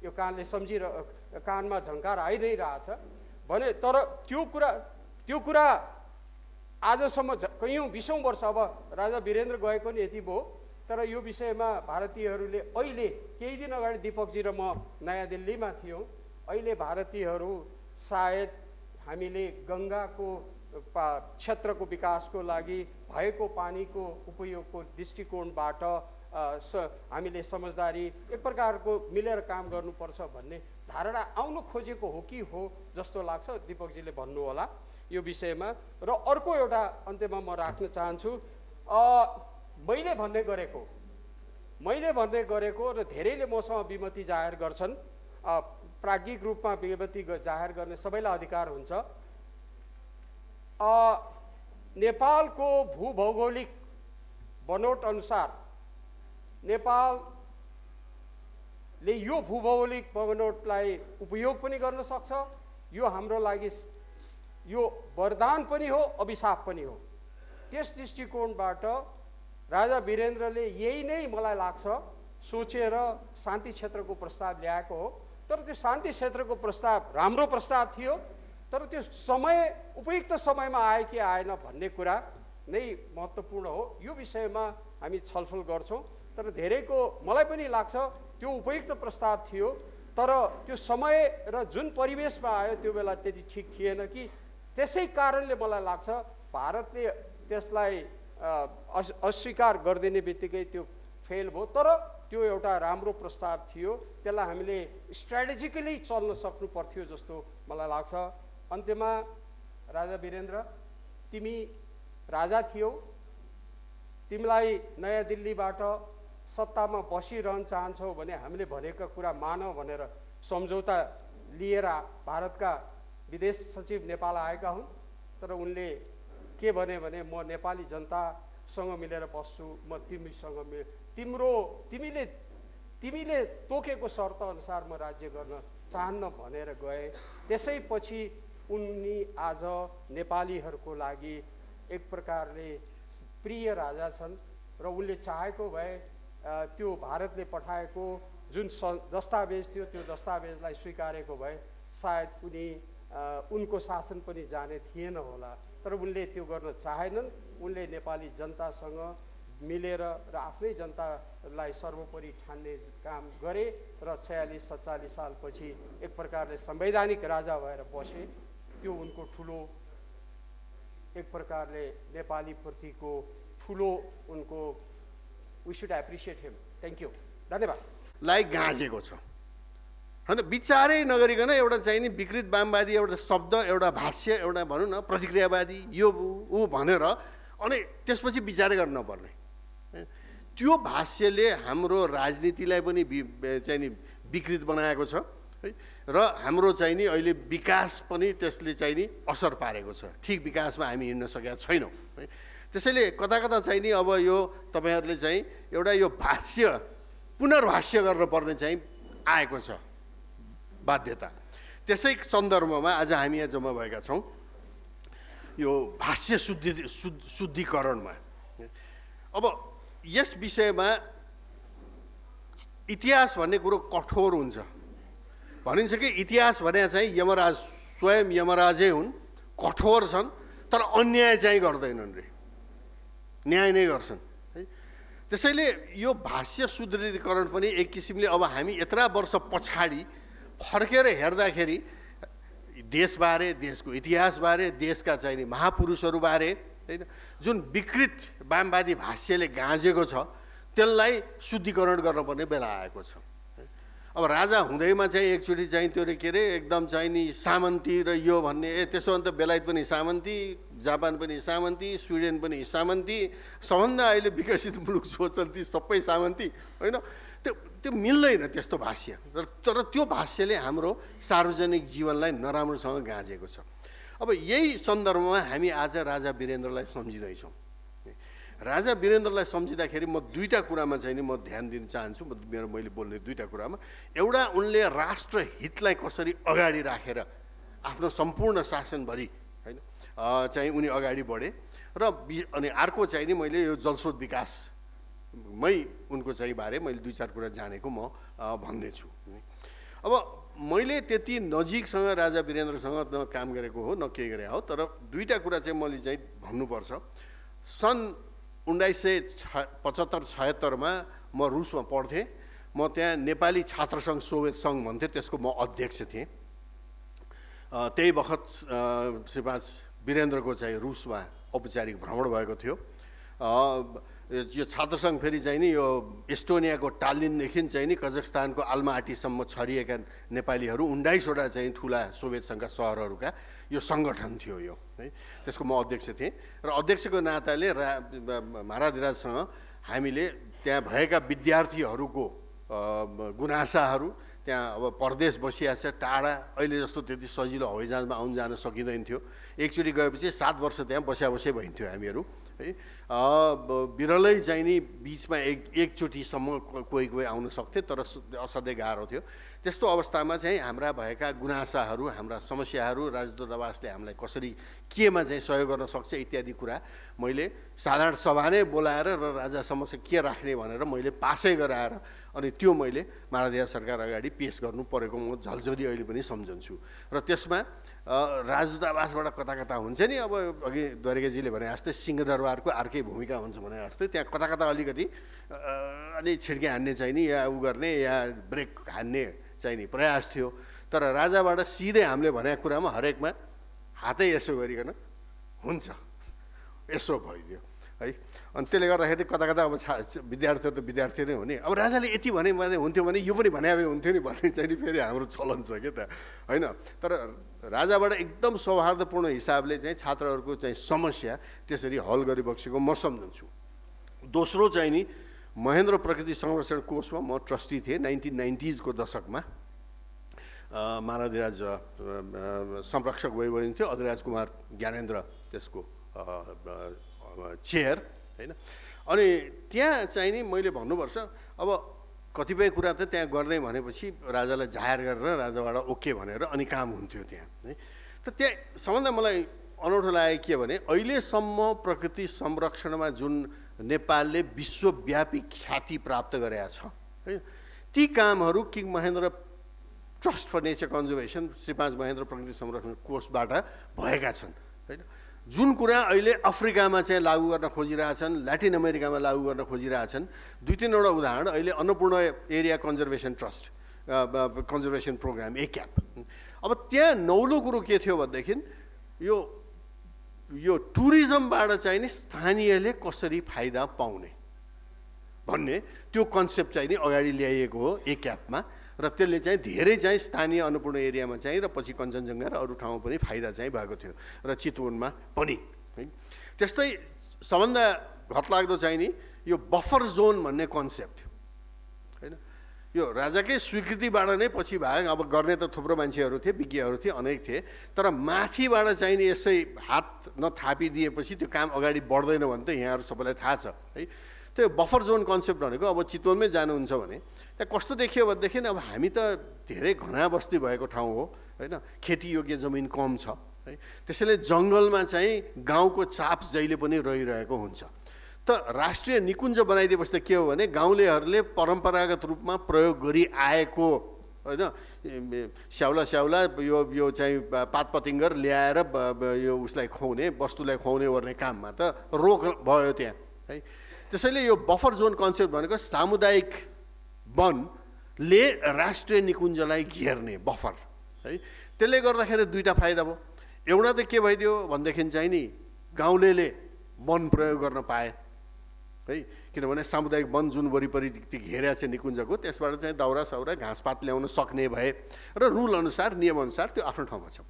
यो कानले कानमा झङ्कार आइ नै रहेछ भने, तर त्यो कुरा आजसम्म कैयौँ 20औं वर्ष, अब राजा वीरेन्द्र गएको नि यति भयो, तर यो विषयमा भारतीयहरूले अहिले केही दिन अगाडि दीपकजी र म नयाँ दिल्लीमा थियौँ। अहिले भारतीयहरू सायद हामीले गङ्गाको क्षेत्रको विकासको लागि भएको पानीको उपयोगको दृष्टिकोणबाट हामीले समझदारी, एक प्रकारको मिलेर काम गर्नुपर्छ भन्ने धारणा आउनु खोजेको हो कि हो जस्तो लाग्छ। दीपकजीले भन्नु होला यो विषयमा। र अर्को एउटा अन्त्यमा म राख्न चाहन्छु, मैले भन्ने गरेको र धेरैले मसँग विमति जाहेर गर्छन्, प्राज्ञिक रूपमा विमति जाहेर गर्ने सबैलाई अधिकार हुन्छ। नेपालको भूभौगोलिक बनोट अनुसार नेपालले यो भूभौगोलिक बनोटलाई उपयोग पनि गर्न सक्छ। यो हाम्रो लागि यो वरदान पनि हो, अभिशाप पनि हो। त्यस दृष्टिकोणबाट राजा वीरेन्द्रले यही नै मलाई लाग्छ सोचेर शान्ति क्षेत्रको प्रस्ताव ल्याएको हो। तर त्यो शान्ति क्षेत्रको प्रस्ताव राम्रो प्रस्ताव थियो, तर त्यो समय उपयुक्त समयमा आयो कि आएन भन्ने कुरा नै महत्त्वपूर्ण हो। यो विषयमा हामी छलफल गर्छौँ। तर धेरैको मलाई पनि लाग्छ त्यो उपयुक्त प्रस्ताव थियो, तर त्यो समय र जुन परिवेशमा आयो त्यो बेला त्यति ठिक थिएन कि त्यसै कारणले मलाई लाग्छ भारतले त्यसलाई अस्वीकार गरिदिने बित्तिकै त्यो फेल भयो। तर त्यो एउटा राम्रो प्रस्ताव थियो, त्यसलाई हामीले स्ट्राटेजिकली चल्न सक्नु पर्थ्यो जस्तो मलाई लाग्छ। अन्त्यमा राजा वीरेन्द्र, तिमी राजा थियौ, तिमीलाई नयाँ दिल्लीबाट सत्तामा बसिरहन चाहन्छौ भने हामीले भनेका कुरा मान भनेर सम्झौता लिएर भारतका विदेश सचिव नेपाल आएका हुन्। तर उनले के भने म नेपाली जनतासँग मिलेर बस्छु, म तिमीसँग तिमीले तोकेको शर्त अनुसार म राज्य गर्न चाहन्न भनेर गए। त्यसैपछि उनी आज नेपालीहरूको लागि एक प्रकारले प्रिय राजा छन् र उनले चाहेको भए त्यो भारतले पठाएको जुन दस्तावेज थियो त्यो दस्तावेजलाई स्वीकारेको भए सायद उनको शासन पनि जाने थिएन होला। तर उनले त्यो गर्न चाहेनन्। उनले नेपाली जनतासँग मिलेर र आफ्नै जनतालाई सर्वोपरि ठान्ने काम गरे र 46-47 सालपछि एक प्रकारले संवैधानिक राजा भएर बसे। त्यो उनको ठुलो एक प्रकारले नेपाली प्रतिको ठुलो उनको we should appreciate him. Thank you, धन्यवाद। लाई गाँजेको छ होइन, विचारै नगरिकन एउटा चाहिँ नि विकृत वामवादी एउटा शब्द, एउटा भाष्य, एउटा भनौँ न प्रतिक्रियावादी यो ऊ भनेर अनि त्यसपछि विचारै गर्न नपर्ने। त्यो भाष्यले हाम्रो राजनीतिलाई पनि चाहिँ नि विकृत बनाएको छ है, र हाम्रो चाहिँ नि अहिले विकास पनि त्यसले चाहिँ नि असर पारेको छ। ठिक विकासमा हामी हिँड्न सकेका छैनौँ है। त्यसैले कता कता चाहिँ नि अब यो तपाईँहरूले चाहिँ एउटा यो भाष्य पुनर्भाष्य गर्नुपर्ने चाहिँ आएको छ बाध्यता। त्यसै सन्दर्भमा आज हामी यहाँ जम्मा भएका छौँ यो भाष्य शुद्धिकरणमा। अब यस विषयमा इतिहास भन्ने कुरो कठोर हुन्छ। भनिन्छ कि इतिहास भने चाहिँ यमराज, स्वयं यमराजै हुन्, कठोर छन्, तर अन्याय चाहिँ गर्दैनन् रे, न्याय नै गर्छन् है। त्यसैले यो भाष्य शुद्धिकरण पनि एक किसिमले अब हामी यत्रा वर्ष पछाडि फर्केर हेर्दाखेरि देशबारे, देशको इतिहासबारे, देशका चाहिँ महापुरुषहरूबारे होइन जुन विकृत वामवादी भाष्यले गाँजेको छ त्यसलाई शुद्धिकरण गर्नुपर्ने बेला आएको छ। अब राजा हुँदैमा चाहिँ एकचोटि चाहिँ त्यो के अरे एकदम चाहिँ नि सामन्ती र यो भन्ने त्यसो भने त बेलायत पनि सामन्ती, जापान पनि सामन्ती, स्विडेन पनि सामन्ती, सबभन्दा अहिले विकसित मुलुक जो छन् ती सबै सामन्ती होइन। त्यो मिल्दैन त्यस्तो भाष्य। तर त्यो भाष्यले हाम्रो सार्वजनिक जीवनलाई नराम्रोसँग गाँजेको छ। अब यही सन्दर्भमा हामी आज राजा वीरेन्द्रलाई सम्झिँदैछौँ। राजा वीरेन्द्रलाई सम्झिँदाखेरि म दुईवटा कुरामा चाहिँ नि म ध्यान दिन चाहन्छु। मैले बोल्ने दुईवटा कुरामा, एउटा उनले राष्ट्रहितलाई कसरी अगाडि राखेर आफ्नो सम्पूर्ण शासनभरि होइन चाहिँ उनी अगाडि बढे र अनि अर्को चाहिँ नि मैले यो जलस्रोत विकासमै उनको चाहिँ बारे मैले दुई चार कुरा जानेको म भन्दैछु। अब मैले त्यति नजिकसँग राजा वीरेन्द्रसँग न काम गरेको हो न केही गरे हो, तर दुईवटा कुरा चाहिँ मैले चाहिँ भन्नुपर्छ। सन् 1975-76मा म रुसमा पढ्थेँ। म त्यहाँ नेपाली छात्र सङ्घ सोभियत सङ्घ भन्थेँ, त्यसको म अध्यक्ष थिएँ। त्यही बखत श्रीपाद वीरेन्द्रको चाहिँ रुसमा औपचारिक भ्रमण भएको थियो। यो छात्र सङ्घ फेरि चाहिँ नि यो एस्टोनियाको टालिनदेखि चाहिँ नि कजाकस्तानको आल्माटीसम्म छरिएका नेपालीहरू 19वटा चाहिँ ठुला सोभियत सङ्घका सहरहरूका यो सङ्गठन थियो यो है। त्यसको म अध्यक्ष थिएँ र अध्यक्षको नाताले महाराजसँग हामीले त्यहाँ भएका विद्यार्थीहरूको गुनासाहरू, त्यहाँ अब परदेश बसिया छ, टाढा, अहिले जस्तो त्यति सजिलो हवाईजहाजमा आउन जान सकिँदैन थियो। एकचोटि गएपछि 7 वर्ष त्यहाँ बस्या भइन्थ्यो हामीहरू है। बिरलै चाहिँ नि बिचमा एकचोटिसम्म कोही आउन सक्थे, तर असाध्यै गाह्रो थियो। त्यस्तो अवस्थामा चाहिँ हाम्रा भएका गुनासाहरू, हाम्रा समस्याहरू, राजदूतावासले हामीलाई कसरी केमा चाहिँ सहयोग गर्न सक्छ इत्यादि कुरा मैले साधारण सभा नै बोलाएर र राजा समक्ष के राख्ने भनेर मैले पासै गराएर अनि त्यो मैले महाराजा सरकार अगाडि पेस गर्नु परेको म झलझली अहिले पनि सम्झन्छु। र त्यसमा राजदूतावासबाट कता कता हुन्छ नि, अब अघि द्वारिकाजीले भने जस्तै सिंहदरबारको अर्कै भूमिका हुन्छ भने जस्तै त्यहाँ कता कता अलिकति अलि छिड्के हान्ने चाहिँ नि या उ गर्ने या ब्रेक हान्ने चाहिँ नि प्रयास थियो। तर राजाबाट सिधै हामीले भनेको कुरामा हरेकमा हातै यसो गरिकन हुन्छ यसो भइदियो है। अनि त्यसले गर्दाखेरि कता कता अब विद्यार्थी त विद्यार्थी नै हो नि, अब राजाले यति भने हुन्थ्यो भने यो पनि भने भए हुन्थ्यो नि भन्ने चाहिँ नि फेरि हाम्रो चलन छ क्या त होइन। तर राजाबाट एकदम सौहार्दपूर्ण हिसाबले चाहिँ छात्रहरूको चाहिँ समस्या त्यसरी हल गरिबक्सेको म सम्झन्छु। दोस्रो चाहिँ नि महेन्द्र प्रकृति संरक्षण कोषमा म ट्रस्टी थिएँ 1990s को दशकमा। महाराधिराज संरक्षक भइन्थ्यो, अधिराज कुमार ज्ञानेन्द्र त्यसको चेयर होइन। अनि त्यहाँ चाहिँ नि मैले भन्नुपर्छ अब कतिपय कुरा त त्यहाँ गर्ने भनेपछि राजालाई जाहेर गरेर राजाबाट ओके भनेर अनि काम हुन्थ्यो त्यहाँ है। त त्यहाँ सबभन्दा मलाई अनौठो लागेको के भने अहिलेसम्म प्रकृति संरक्षणमा जुन नेपालले विश्वव्यापी ख्याति प्राप्त गरेका छ है, ती कामहरू King Mahendra Trust for Nature Conservation Shri 5 Mahendra प्रकृति संरक्षण कोषबाट भएका छन् होइन। जुन कुरा अहिले अफ्रिकामा चाहिँ लागू गर्न खोजिरहेछन्, ल्याटिन अमेरिकामा लागू गर्न खोजिरहेछन्, 2-3वटा उदाहरण अहिले Annapurna area conservation trust conservation programme ACAP. अब त्यहाँ नौलो कुरो के थियो भनेदेखि यो टुरिज्मबाट चाहिँ नि स्थानीयले कसरी फाइदा पाउने भन्ने त्यो कन्सेप्ट चाहिँ नि अगाडि ल्याइएको हो एक्यापमा। र त्यसले चाहिँ धेरै चाहिँ स्थानीय अन्नपूर्ण एरियामा चाहिँ र पछि कञ्चनजङ्घा र अरू ठाउँमा पनि फाइदा चाहिँ भएको थियो र चितवनमा पनि है। त्यस्तै सबभन्दा घटलाग्दो चाहिँ नि यो बफर जोन भन्ने कन्सेप्ट थियो होइन। यो राजाकै स्वीकृतिबाट नै पछि भाग अब गर्ने त थुप्रो मान्छेहरू थिए, विज्ञहरू थिए, अनेक थिए, तर माथिबाट चाहिँ नि यसै हात नथापिदिएपछि त्यो काम अगाडि बढ्दैन भने त यहाँहरू सबैलाई थाहा छ है। त्यो बफर जोन कन्सेप्ट भनेको अब चितवनमै जानुहुन्छ भने त्यहाँ कस्तो देखियो भनेदेखि अब हामी त धेरै घना बस्ती भएको ठाउँ हो होइन, खेतीयोग्य जमिन कम छ है। त्यसैले जङ्गलमा चाहिँ गाउँको चाप जहिले पनि रहिरहेको हुन्छ। त राष्ट्रिय निकुञ्ज बनाइदिएपछि त के हो भने गाउँलेहरूले परम्परागत रूपमा प्रयोग गरी आएको होइन स्याउला यो चाहिँ पातपतिङ्गर ल्याएर यो उसलाई खुवाउने वस्तुलाई खुवाउने ओर्ने काममा त रोक भयो त्यहाँ है। त्यसैले यो बफर जोन कन्सेप्ट भनेको सामुदायिक वनले राष्ट्रिय निकुञ्जलाई घेर्ने बफर है। त्यसले गर्दाखेरि दुईवटा फाइदा भयो। एउटा त के भइदियो भनेदेखि चाहिँ नि गाउँलेले वन प्रयोग गर्न पाए है, किनभने सामुदायिक वन जुन वरिपरि घेरेको छ निकुञ्जको त्यसबाट चाहिँ दाउरा साउरा घाँसपात ल्याउन सक्ने भए र रुल अनुसार नियम अनुसार त्यो आफ्नो ठाउँमा छ।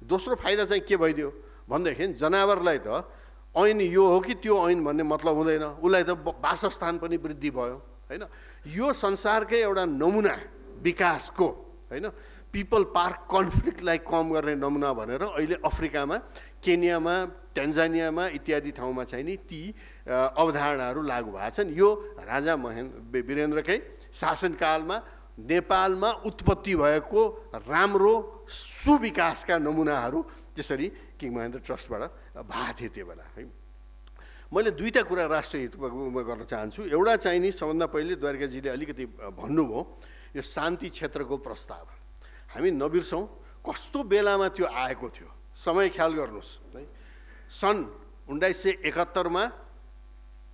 दोस्रो फाइदा चाहिँ के भइदियो भनेदेखि जनावरलाई त ऐन यो हो कि त्यो ऐन भन्ने मतलब हुँदैन, उसलाई त वासस्थान पनि वृद्धि भयो होइन। यो संसारकै एउटा नमुना विकासको होइन पिपल पार्क कन्फ्लिक्टलाई कम गर्ने नमुना भनेर अहिले अफ्रिकामा, केन्यामा, टेन्जानियामा इत्यादि ठाउँमा चाहिँ नि ती अवधारणाहरू लागू भएको छन्। यो राजा वीरेन्द्रकै शासनकालमा नेपालमा उत्पत्ति भएको राम्रो सुविकासका नमुनाहरू त्यसरी किङ महेन्द्र ट्रस्टबाट भएको थियो त्यो बेला है। मैले दुईवटा कुरा राष्ट्रिय हितमा गर्न चाहन्छु। एउटा चाहिँ नि सबभन्दा पहिले द्वारिकाजीले अलिकति भन्नुभयो यो शान्ति क्षेत्रको प्रस्ताव हामी नबिर्सौँ कस्तो बेलामा त्यो आएको थियो। समय ख्याल गर्नुहोस् है, सन् 1971मा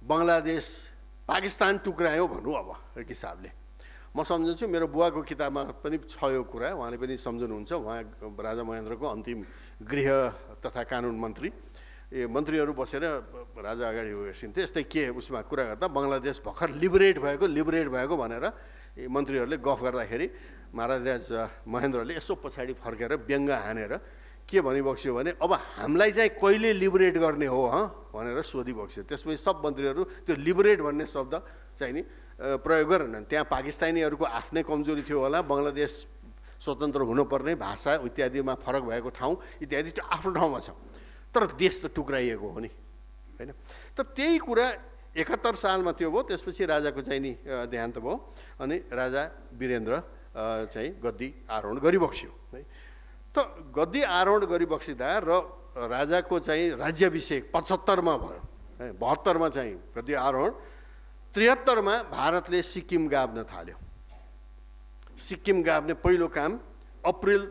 बङ्गलादेश पाकिस्तान टुक्रायो भनौँ अब एक हिसाबले। म सम्झन्छु मेरो बुवाको किताबमा पनि छ यो कुरा, उहाँले पनि सम्झनुहुन्छ। उहाँ राजा महेन्द्रको अन्तिम गृह तथा कानुन मन्त्री, मन्त्रीहरू बसेर राजा अगाडि बसिन्थे। यस्तै के उसमा कुरा गर्दा बङ्गलादेश भर्खर लिबरेट भएको भनेर मन्त्रीहरूले गफ गर्दाखेरि महाराज महेन्द्रले यसो पछाडि फर्केर व्यङ्ग हानेर के भनिबक्स्यो भने अब हामीलाई चाहिँ कहिले लिबरेट गर्ने हो भनेर सोधिबक्स्यो। त्यसपछि सब मन्त्रीहरू त्यो लिबरेट भन्ने शब्द चाहिँ नि प्रयोग गरेनन्। त्यहाँ पाकिस्तानीहरूको आफ्नै कमजोरी थियो होला, बङ्गलादेश स्वतन्त्र हुनुपर्ने भाषा इत्यादिमा फरक भएको ठाउँ इत्यादि त्यो आफ्नो ठाउँमा छ, तर देश त टुक्राइएको हो नि होइन। तर त्यही कुरा 71 सालमा त्यो भयो। त्यसपछि राजाको चाहिँ नि देहान्त भयो अनि राजा वीरेन्द्र चाहिँ गद्दी आरोहण गरिबक्स्यो है। त गद्दी आरोहण गरिबक्सिँदा र राजाको चाहिँ राज्याभिषेक 75 मा भयो है। 72 मा चाहिँ गद्दी आरोहण, 73 मा भारतले सिक्किम गाभ्न थाल्यो। सिक्किम गाभ्ने पहिलो काम अप्रिल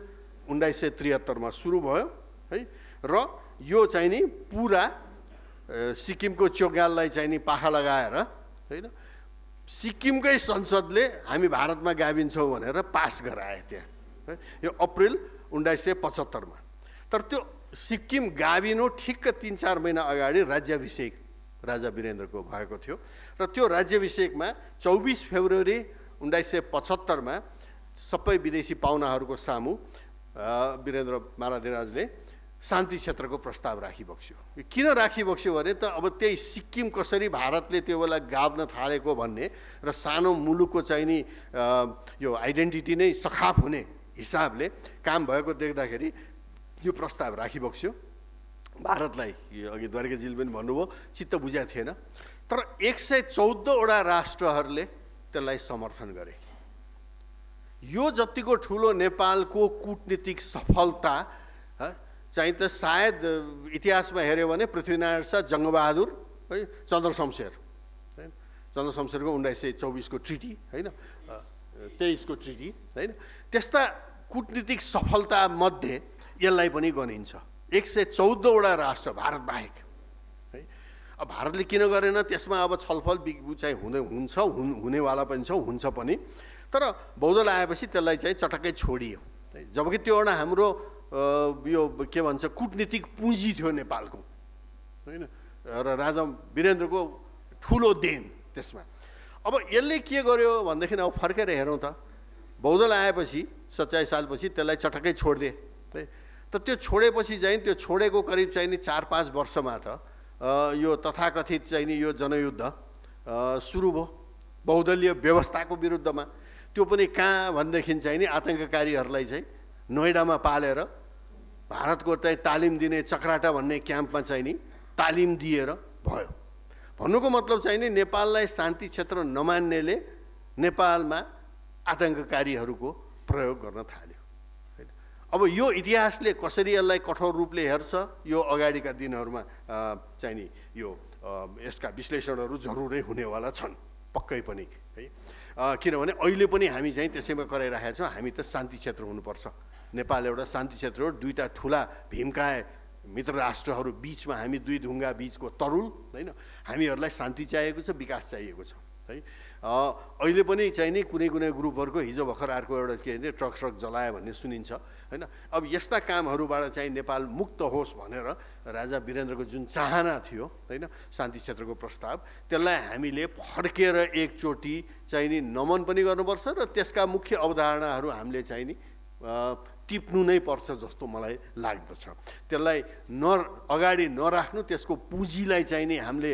1973 मा सुरु भयो है। र यो चाहिँ नि पुरा सिक्किमको चोगाललाई चाहिँ नि पाखा लगाएर होइन सिक्किमकै संसदले हामी भारतमा गाभिन्छौँ भनेर पास गराए त्यहाँ है। यो अप्रिल 1975 मा। तर त्यो सिक्किम गाभिनु ठिक्क 3-4 महिना अगाडि राज्याभिषेक राजा वीरेन्द्रको भएको थियो र त्यो राज्याभिषेकमा 24 फेब्रुअरी 1975 मा सबै विदेशी पाहुनाहरूको सामु वीरेन्द्र महाराजले शान्ति क्षेत्रको प्रस्ताव राखिबक्स्यो। किन राखिबक्स्यो भने त अब त्यही सिक्किम कसरी भारतले त्यो बेला गाभ्न थालेको भन्ने र सानो मुलुकको चाहिँ नि यो आइडेन्टिटी नै सखाप हुने हिसाबले काम भएको देख्दाखेरि यो प्रस्ताव राखिबक्स्यो। भारतलाई अघि द्वारकाजीले पनि भन्नुभयो चित्त बुझाएको थिएन। तर 114 वटा राष्ट्रहरूले त्यसलाई समर्थन गरे। यो जतिको ठुलो नेपालको कूटनीतिक सफलता चाहिँ त सायद इतिहासमा हेऱ्यो भने पृथ्वीनारायण शाह, जङ्गबहादुर है, चन्द्रशमशेर है, चन्द्रशमशेरको 1924 को ट्रिटी होइन, 23 को ट्रिटी होइन, त्यस्ता कूटनीतिक सफलता मध्ये यसलाई पनि गनिन्छ। 114 वटा राष्ट्र भारत बाहेक है। अब भारतले किन गरेन त्यसमा अब छलफल चाहिँ हुन्छ हुनेवाला पनि छ, हुन्छ पनि। तर बौद्धल आएपछि त्यसलाई चाहिँ चटक्कै छोडियो। जबकि त्यो एउटा हाम्रो यो के भन्छ कूटनीतिक पुँजी थियो नेपालको होइन र राजा वीरेन्द्रको ठुलो देन त्यसमा। अब यसले के गर्यो भनेदेखि अब फर्केर हेरौँ त बौद्धल आएपछि 27 सालपछि त्यसलाई चटक्कै छोडिदिए है। त त्यो छोडेपछि चाहिँ त्यो छोडेको करिब चाहिँ नि 4-5 वर्षमा त यो तथाकथित चाहिँ नि यो जनयुद्ध सुरु भयो बहुदलीय व्यवस्थाको विरुद्धमा। त्यो पनि कहाँ भनेदेखि चाहिँ नि आतङ्ककारीहरूलाई चाहिँ नोएडामा पालेर भारतको चाहिँ तालिम दिने चक्राटा भन्ने क्याम्पमा चाहिँ नि तालिम दिएर भयो। भन्नुको मतलब चाहिँ नि नेपाललाई शान्ति क्षेत्र नमान्नेले नेपालमा आतङ्ककारीहरूको प्रयोग गर्न थाल्यो। अब यो इतिहासले कसरी यसलाई कठोर रूपले हेर्छ यो अगाडिका दिनहरूमा चाहिँ नि यो यसका विश्लेषणहरू जरुरै हुनेवाला छन् पक्कै पनि है। किनभने अहिले पनि हामी चाहिँ त्यसैमा कराइरहेका छौँ हामी त शान्ति क्षेत्र हुनुपर्छ। नेपाल एउटा शान्ति क्षेत्र हो। दुईटा ठुला भीमकाय मित्र राष्ट्रहरू बिचमा हामी दुई ढुङ्गा बिचको तरुल होइन। हामीहरूलाई शान्ति चाहिएको छ, विकास चाहिएको छ है। अहिले पनि चाहिँ नि कुनै कुनै ग्रुपहरूको हिजो भर्खर अर्को एउटा के भन्छ ट्रक जलायो भन्ने सुनिन्छ होइन। अब यस्ता कामहरूबाट चाहिँ नेपाल मुक्त होस् भनेर राजा वीरेन्द्रको जुन चाहना थियो होइन शान्ति क्षेत्रको प्रस्ताव त्यसलाई हामीले फर्केर एकचोटि चाहिँ नि नमन पनि गर्नुपर्छ र त्यसका मुख्य अवधारणाहरू हामीले चाहिँ नि टिप्नु नै पर्छ जस्तो मलाई लाग्दछ। त्यसलाई अगाडि नराख्नु, त्यसको पुँजीलाई चाहिँ नि हामीले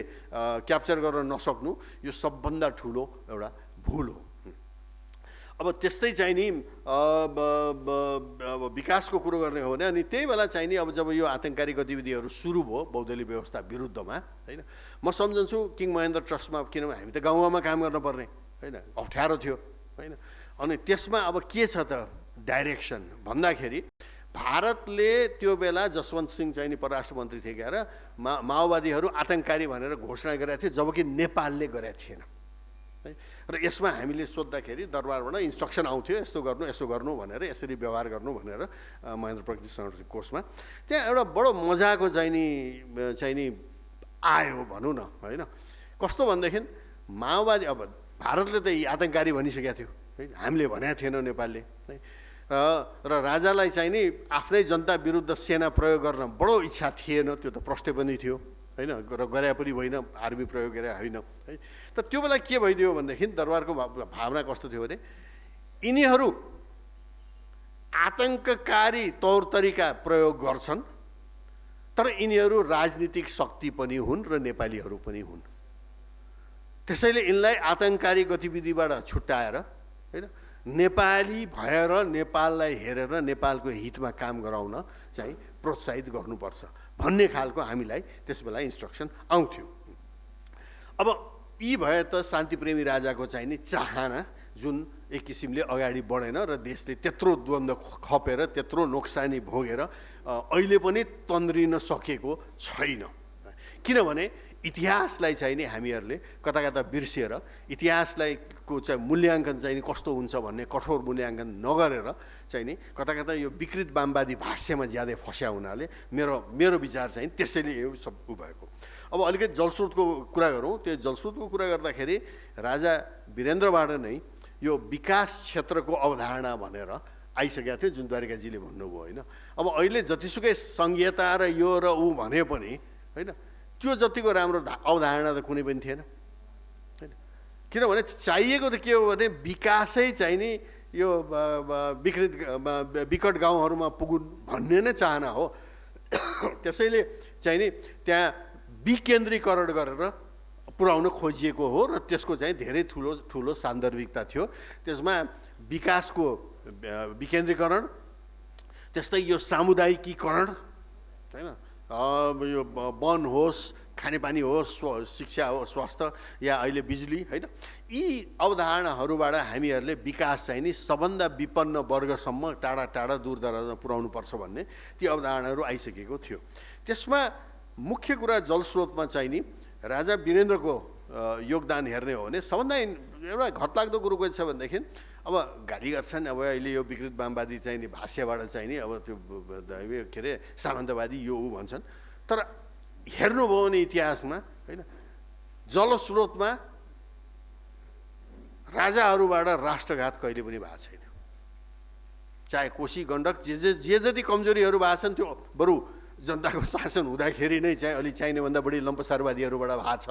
क्याप्चर गर्न नसक्नु यो सबभन्दा ठुलो एउटा भुल हो। अब त्यस्तै चाहिँ नि विकासको कुरो गर्ने हो भने अनि त्यही बेला चाहिँ नि अब जब यो आतङ्ककारी गतिविधिहरू सुरु भयो बौद्धली व्यवस्था विरुद्धमा होइन म सम्झन्छु किङ महेन्द्र ट्रस्टमा किनभने हामी त गाउँमा काम गर्नुपर्ने होइन अप्ठ्यारो थियो होइन। अनि त्यसमा अब के छ त डाइरेक्सन भन्दाखेरि भारतले त्यो बेला जसवन्त सिंह चाहिँ नि परराष्ट्र मन्त्री थिए गएर माओवादीहरू आतङ्ककारी भनेर घोषणा गरेका थिए जबकि नेपालले गरेका थिएन है। र यसमा हामीले सोद्धाखेरि दरबारबाट इन्स्ट्रक्सन आउँथ्यो यसो गर्नु भनेर यसरी व्यवहार गर्नु भनेर महेन्द्र प्रगति संरक्षण कोषमा त्यहाँ एउटा बडो मजाको चाहिँ नि आयो भनौँ न होइन। कस्तो भनेदेखि माओवादी अब भारतले त आतङ्ककारी भनिसकेको थियो है, हामीले भनेको थिएन नेपालले है। र राजालाई चाहिँ नि आफ्नै जनता विरुद्ध सेना प्रयोग गर्न बडो इच्छा थिएन, त्यो त प्रष्टै पनि थियो होइन र गरे पनि होइन, आर्मी प्रयोग गरे होइन है। त त्यो बेला के भइदियो भनेदेखि दरबारको भावना कस्तो थियो भने यिनीहरू आतङ्ककारी तौर तरिका प्रयोग गर्छन् तर यिनीहरू राजनीतिक शक्ति पनि हुन् र नेपालीहरू पनि हुन्। त्यसैले यिनलाई आतङ्ककारी गतिविधिबाट छुट्याएर होइन नेपाली भएर नेपाललाई हेरेर नेपालको हितमा काम गराउन चाहिँ प्रोत्साहित गर्नुपर्छ भन्ने खालको हामीलाई त्यस बेला इन्स्ट्रक्सन आउँथ्यो। अब यी भए त शान्तिप्रेमी राजाको चाहिँ नि चाहना जुन एक किसिमले अगाडि बढेन र देशले त्यत्रो द्वन्द्व खपेर त्यत्रो नोक्सानी भोगेर अहिले पनि तन्द्रिन सकेको छैन। किनभने इतिहासलाई चाहिँ नि हामीहरूले कता कता बिर्सिएर इतिहासलाई को चाहिँ मूल्याङ्कन चाहिँ नि कस्तो हुन्छ भन्ने कठोर मूल्याङ्कन नगरेर चाहिँ नि कता कता यो विकृत वामवादी भाष्यमा ज्यादै फस्या हुनाले मेरो विचार चाहिँ त्यसैले यो सब उ भएको। अब अलिकति जलस्रोतको कुरा गरौँ। त्यो जलस्रोतको कुरा गर्दाखेरि राजा वीरेन्द्रबाट नै यो विकास क्षेत्रको अवधारणा भनेर आइसकेको थियो जुन द्वारिकाजीले भन्नुभयो होइन। अब अहिले जतिसुकै सङ्घीयता र यो र ऊ भने पनि होइन त्यो जतिको राम्रो अवधारणा त कुनै पनि थिएन होइन। किनभने चाहिएको त के हो भने विकासै चाहिँ नि यो विकट गाउँहरूमा पुगुन् भन्ने नै चाहना हो। त्यसैले चाहिँ नि त्यहाँ विकेन्द्रीकरण गरेर पुर्याउन खोजिएको हो र त्यसको चाहिँ धेरै ठुलो सान्दर्भिकता थियो। त्यसमा विकासको विकेन्द्रीकरण, त्यस्तै यो सामुदायिकीकरण होइन, यो वन होस्, खानेपानी होस्, शिक्षा होस्, स्वास्थ्य या अहिले बिजुली होइन, यी अवधारणाहरूबाट हामीहरूले विकास चाहिँ नि सबभन्दा विपन्न वर्गसम्म टाढा टाढा दूरदराजमा पुर्याउनु पर्छ भन्ने ती अवधारणाहरू आइसकेको थियो। त्यसमा मुख्य कुरा जलस्रोतमा चाहिँ नि राजा वीरेन्द्रको योगदान हेर्ने हो भने सबभन्दा एउटा घतलाग्दो कुरो के छ भनेदेखि अब गाली गर्छन् अब अहिले यो विकृत वामवादी चाहिँ नि भाष्यबाट चाहिँ नि अब त्यो के अरे सामन्तवादी यो ऊ भन्छन्। तर हेर्नुभयो भने इतिहासमा होइन जलस्रोतमा राजाहरूबाट राष्ट्रघात कहिले पनि भएको छैन। चाहे कोशी गण्डक जे जति कमजोरीहरू भएको छन् त्यो बरु जनताको शासन हुँदाखेरि नै चाहिँ अलि चाहिनेभन्दा बढी लम्पसारवादीहरूबाट भएको छ,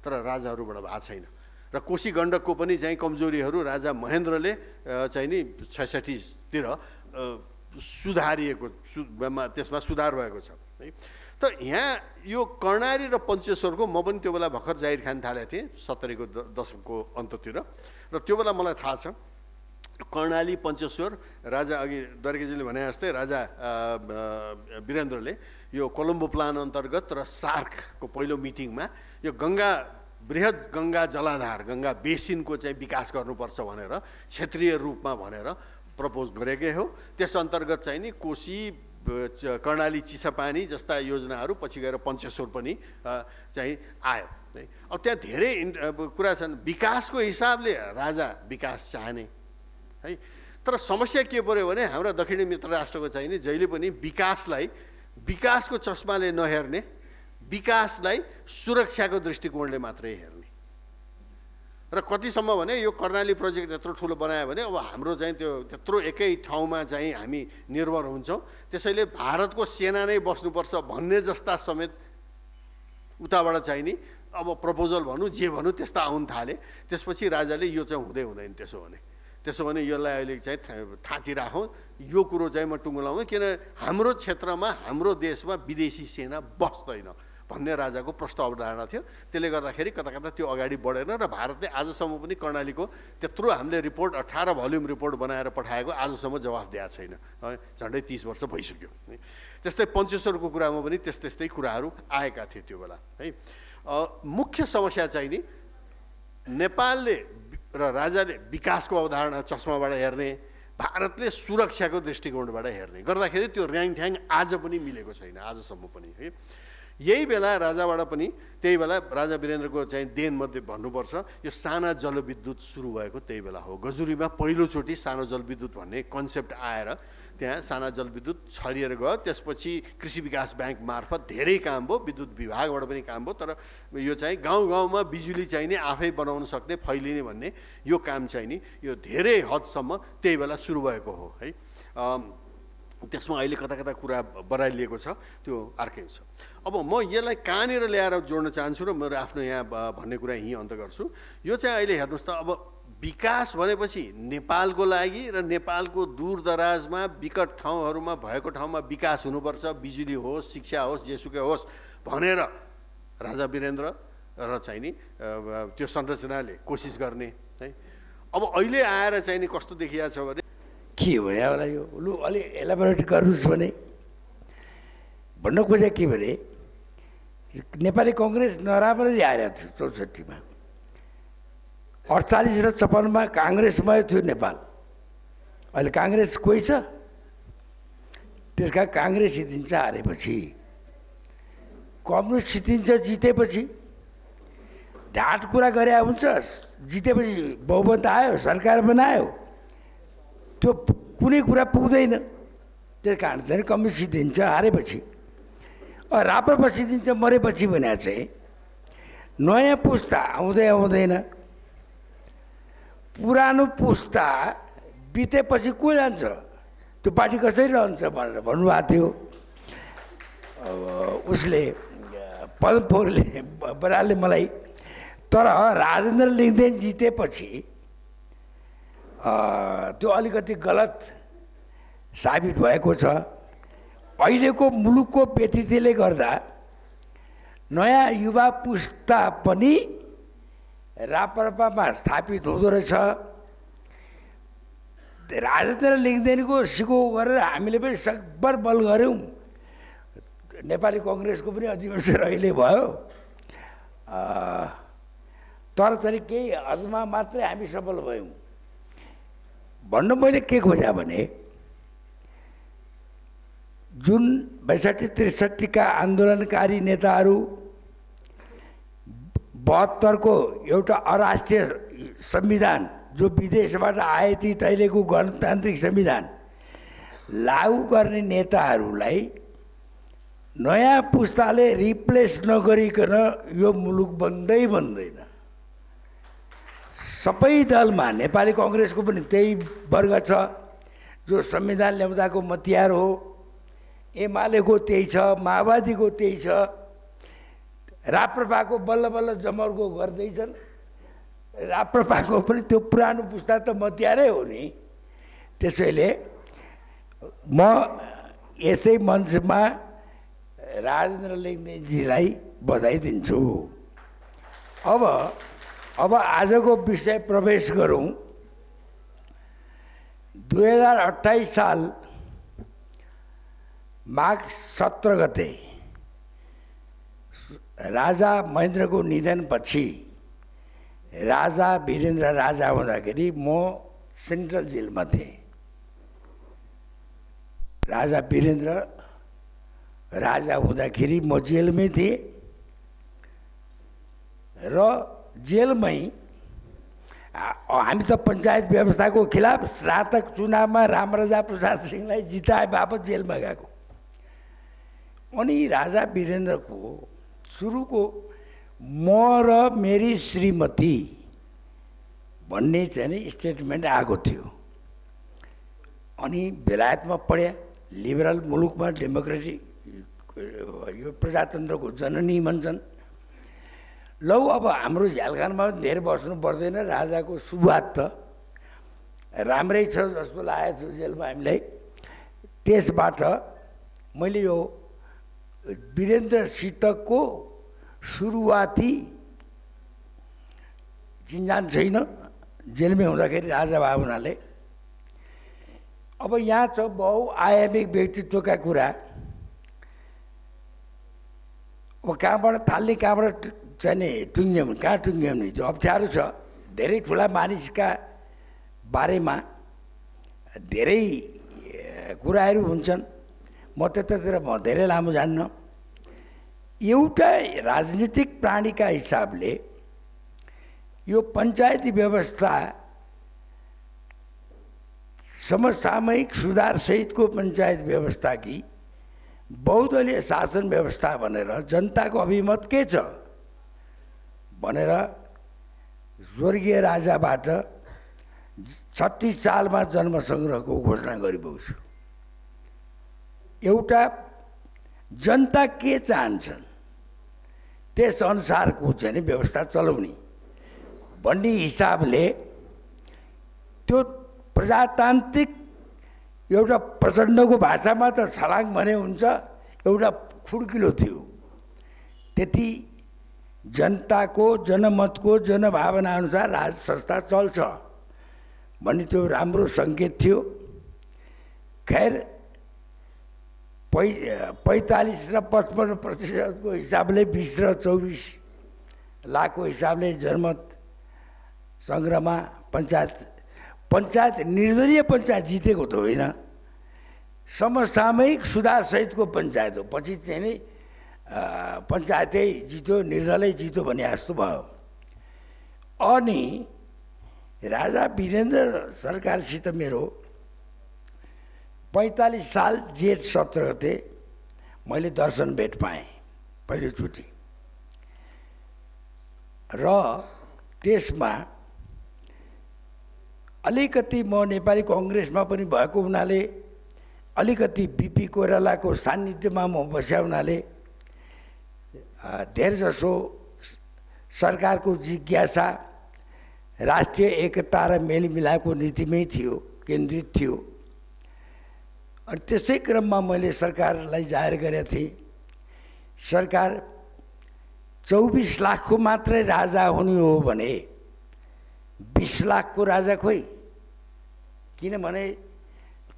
तर राजाहरूबाट भएको छैन। र कोशी गण्डकको पनि चाहिँ कमजोरीहरू राजा महेन्द्रले चाहिँ नि 66तिर सुधारिएको त्यसमा सुधार भएको छ है। त यहाँ यो कर्णाली र पञ्चेश्वरको म पनि त्यो बेला भर्खर जाहिर खान थालेको थिएँ 70को दशकको अन्ततिर र त्यो बेला मलाई थाहा छ कर्णाली पञ्चेश्वर राजा अघि द्वारिकाजीले भने जस्तै राजा वीरेन्द्रले यो कोलम्बो प्लान अन्तर्गत र सार्कको पहिलो मिटिङमा यो बृहत गङ्गा जलाधार गङ्गा बेसिनको चाहिँ विकास गर्नुपर्छ भनेर क्षेत्रीय रूपमा भनेर प्रपोज गरेकै हो। त्यस अन्तर्गत चाहिँ नि कोशी कर्णाली चिसापानी जस्ता योजनाहरू पछि गएर पञ्चेश्वर पनि चाहिँ आयो। अब त्यहाँ धेरै कुरा छन्। विकासको हिसाबले राजा विकास चाहने है, तर समस्या के पर्यो भने हाम्रा दक्षिणी मित्र राष्ट्रको चाहिँ नि जहिले पनि विकासको चस्माले नहेर्ने, विकासलाई सुरक्षाको दृष्टिकोणले मात्रै हेर्ने। र कतिसम्म भने यो कर्णाली प्रोजेक्ट यत्रो ठुलो बनायो भने अब हाम्रो चाहिँ त्यो त्यत्रो एकै ठाउँमा चाहिँ हामी निर्भर हुन्छौँ, त्यसैले भारतको सेना नै बस्नुपर्छ भन्ने जस्ता समेत उताबाट चाहिँ नि अब प्रपोजल भनौँ जे भनौँ त्यस्ता आउन थाले। त्यसपछि राजाले यो चाहिँ हुँदैन त्यसो भने यसलाई अहिले चाहिँ थाँती राखौँ, यो कुरो चाहिँ म टुङ्गलाउँ किन हाम्रो क्षेत्रमा हाम्रो देशमा विदेशी सेना बस्दैन भन्ने राजाको प्रष्ट अवधारणा थियो। त्यसले गर्दाखेरि कता कता त्यो अगाडि बढेन र भारतले आजसम्म पनि कर्णालीको त्यत्रो हामीले रिपोर्ट 18 भोल्युम रिपोर्ट बनाएर पठाएको आजसम्म जवाफ दिएको छैन। झन्डै 30 वर्ष भइसक्यो। त्यस्तै पञ्चेश्वरको कुरामा पनि त्यस्तै कुराहरू आएका थिए त्यो बेला है। मुख्य समस्या चाहिँ नि नेपालले र राजाले विकासको अवधारणा चस्माबाट हेर्ने, भारतले सुरक्षाको दृष्टिकोणबाट हेर्ने गर्दाखेरि त्यो ऱ्याङठ्याङ आज पनि मिलेको छैन आजसम्म पनि है। यही बेला राजाबाट पनि त्यही बेला राजा वीरेन्द्रको चाहिँ देनमध्ये भन्नुपर्छ यो साना जलविद्युत सुरु भएको त्यही बेला हो। गजुरीमा पहिलोचोटि सानो जलविद्युत भन्ने कन्सेप्ट आएर त्यहाँ साना जलविद्युत छरिएर गयो। त्यसपछि कृषि विकास ब्याङ्क मार्फत धेरै काम भयो, विद्युत विभागबाट पनि काम भयो, तर यो चाहिँ गाउँ गाउँमा बिजुली चाहिँ नि आफै बनाउन सक्ने फैलिने भन्ने यो काम चाहिँ नि यो धेरै हदसम्म त्यही बेला सुरु भएको हो है। त्यसमा अहिले कता कता कुरा बढाइलिएको छ त्यो अर्कै छ। अब म यसलाई कहाँनिर ल्याएर जोड्न चाहन्छु र मेरो आफ्नो यहाँ भन्ने कुरा यहीँ अन्त गर्छु। यो चाहिँ अहिले हेर्नुहोस् त अब विकास भनेपछि नेपालको लागि र नेपालको दूरदराजमा विकट ठाउँहरूमा भएको ठाउँमा विकास हुनुपर्छ, बिजुली होस्, शिक्षा होस्, जेसुकै होस् भनेर राजा वीरेन्द्र र चाहिँ नि त्यो संरचनाले कोसिस गर्ने है। अब अहिले आएर चाहिँ नि कस्तो देखिएको छ भने के हो यहाँलाई यो लु अलि एलाबोरेट गर्नुहोस् भने भन्न खोजे के भने नेपाली कङ्ग्रेस नराम्ररी आइरहेको थियो 64 मा 48 र 56 मा काङ्ग्रेसमय थियो नेपाल। अहिले काङ्ग्रेस कोही छ? त्यसका काङ्ग्रेस जितिन्छ हारेपछि, कम्युनिस्ट जितिन्छ जितेपछि। ढाँट कुरा गरे हुन्छ, जितेपछि बहुमत आयो, सरकार बनायो, त्यो कुनै कुरा पुग्दैन। त्यस कारण चाहिँ कम्युनिस्ट जितिन्छ हारेपछि, राप्रपा जितिन्छ मरेपछि भने चाहिँ नयाँ पुस्ता आउँदै आउँदैन। पुरानो पुस्ता बितेपछि को जान्छ, त्यो पार्टी कसरी रहन्छ भनेर भन्नुभएको थियो। उसले पदमपोखरेलले बरालले मलाई। तर राजेन्द्र लिङ्गदेन जितेपछि त्यो अलिकति गलत साबित भएको छ। अहिलेको मुलुकको व्यतिथिले गर्दा नयाँ युवा पुस्ता पनि राप्रपामा स्थापित हुँदो रहेछ। राजेन्द्र लिङ्गदेनको सिको गरेर हामीले पनि सकभर बल गऱ्यौँ। नेपाली कङ्ग्रेसको पनि अधिवेशन अहिले भयो, तर चाहिँ केही हदमा मात्रै हामी सफल भयौँ। भन्नु मैले के खोजेँ भने जुन 62-63 का आन्दोलनकारी नेताहरू 72 को एउटा अराष्ट्रिय संविधान जो विदेशबाट आए ती तैलेको गणतान्त्रिक संविधान लागू गर्ने नेताहरूलाई नयाँ पुस्ताले रिप्लेस नगरिकन यो मुलुक बन्दैन। सबै दलमा नेपाली कङ्ग्रेसको पनि त्यही वर्ग छ जो संविधान ल्याउँदाको मतियार हो, एमालेको त्यही छ, माओवादीको त्यही छ, राप्रपाको बल्ल बल्ल जमर्को गर्दैछन्। राप्रपाको पनि त्यो पुरानो पुस्ता त मतियारै हो नि। त्यसैले म यसै मञ्चमा राजेन्द्र लिङ्गदेनजीलाई बधाई दिन्छु। अब आजको विषय प्रवेश गरौँ। 2028 साल माघ 17 गते राजा महेन्द्रको निधनपछि राजा वीरेन्द्र राजा हुँदाखेरि म सेन्ट्रल जेलमा थिएँ। राजा वीरेन्द्र राजा हुँदाखेरि म जेलमै थिएँ र जेलमै हामी त पञ्चायत व्यवस्थाको खिलाफ स्नातक चुनावमा रामराजा प्रसाद सिंहलाई जिताए बापत जेलमा गएको। अनि राजा वीरेन्द्रको सुरुको म र मेरी श्रीमती भन्ने चाहिँ नि स्टेटमेन्ट आएको थियो। अनि बेलायतमा पढ्या, लिबरल मुलुकमा डेमोक्रेटिक यो प्रजातन्त्रको जननी भन्छन्। लौ अब हाम्रो झ्यालखानमा धेरै बस्नु पर्दैन, राजाको सुरुवात त राम्रै छ जस्तो लागेको थियो जेलमा हामीलाई। त्यसबाट मैले यो वीरेन्द्रसितको सुरुवाती चिन्जान छैन, जेलमै हुँदाखेरि राजा भए हुनाले। अब यहाँ छ बहुआयामिक व्यक्तित्वका कुरा। अब कहाँबाट थाल्ने, कहाँबाट चाहिँ टुङ्ग्याउने, कहाँ टुङ्ग्याउने त्यो अप्ठ्यारो छ। धेरै ठुला मानिसका बारेमा धेरै कुराहरू हुन्छन्, म त्यतातिर धेरै लामो जान्न। एउटा राजनीतिक प्राणीका हिसाबले यो पञ्चायती व्यवस्था समसामयिक सुधारसहितको पञ्चायत व्यवस्था कि बहुदलीय शासन व्यवस्था भनेर जनताको अभिमत के छ भनेर स्वर्गीय राजाबाट 36 सालमा जन्मसङ्ग्रहको घोषणा गरिरहेको छु। एउटा जनता के चाहन्छन् त्यसअनुसारको चाहिँ व्यवस्था चलाउने भन्ने हिसाबले त्यो प्रजातान्त्रिक एउटा प्रचण्डको भाषामा त छलाङ भने हुन्छ, एउटा खुड्किलो थियो। त्यति जनताको जनमतको जनभावना अनुसार राज संस्था चल्छ भन्ने त्यो राम्रो सङ्केत थियो। खैर 45 र 55% हिसाबले 20 र 24 लाखको हिसाबले जनमत सङ्ग्रहमा पञ्चायत निर्दलीय पञ्चायत जितेको त होइन, समसामयिक सुधारसहितको पञ्चायत हो। पछि चाहिँ नि पञ्चायतै जित्यो, निर्दलै जित्यो भने जस्तो भयो। अनि राजा वीरेन्द्र सरकारसित मेरो 45 साल जेठ 17 गते मैले दर्शन भेट पाएँ पहिलोचोटि। र त्यसमा अलिकति म नेपाली कङ्ग्रेसमा पनि भएको हुनाले, अलिकति बिपी कोइरालाको सान्निध्यमा म बस्या हुनाले धेरैजसो सरकारको जिज्ञासा राष्ट्रिय एकता र मेलमिलापको नीतिमै थियो, केन्द्रित थियो। अनि त्यसै क्रममा मैले सरकारलाई जाहेर गरेको थिएँ, सरकार 24 लाखको मात्रै राजा हुने हो भने 20 लाखको राजा खोइ। किनभने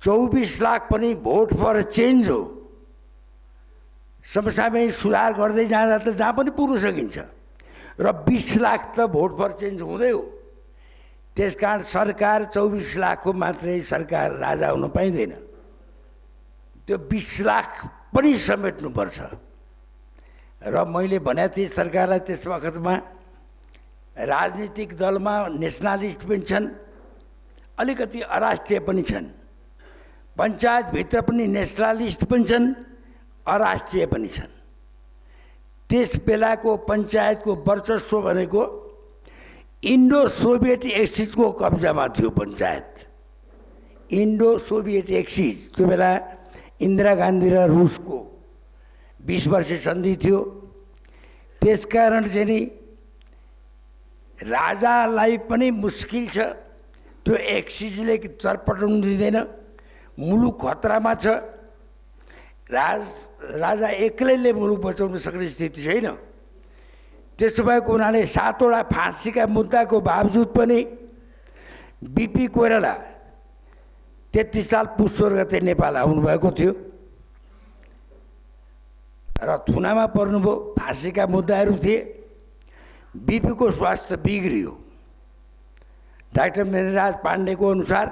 24 लाख पनि भोट फर चेन्ज हो। समसामयिक सुधार गर्दै जाँदा त जहाँ पनि पुग्न सकिन्छ, र 20 लाख त भोट फर चेन्ज हुँदै हो। त्यसकारण सरकार 24 लाखको मात्रै सरकार राजा हुन पाइँदैन, त्यो 20 लाख पनि समेट्नुपर्छ। र मैले भनेको थिएँ सरकारलाई त्यस वखतमा, राजनीतिक दलमा नेसनलिस्ट पनि छन्, अलिकति अराष्ट्रिय पनि छन्, पञ्चायतभित्र पनि नेसनलिस्ट पनि छन्, अराष्ट्रिय पनि छन्। त्यस बेलाको पञ्चायतको वर्चस्व भनेको इन्डो सोभियत एक्सिसको कब्जामा थियो पञ्चायत। इन्डो सोभियत एक्सिस त्यो बेला इन्दिरा गान्धी र रुसको 20 वर्ष सन्धि थियो। त्यसकारण चाहिँ नि राजालाई पनि मुस्किल छ, त्यो एक्सिसले चरपटाउनु दिँदैन, मुलुक खतरामा छ। राजा एक्लैले मुलुक बचाउन सक्ने स्थिति छैन। त्यसो भएको हुनाले 7 वटा फाँसीका मुद्दाको बावजुद पनि बिपी कोइराला 33 साल पुस 16 गते नेपाल आउनुभएको थियो र थुनामा पर्नुभयो। फाँसीका मुद्दाहरू थिए। बिपीको स्वास्थ्य बिग्रियो। डाक्टर मेहराज पाण्डेको अनुसार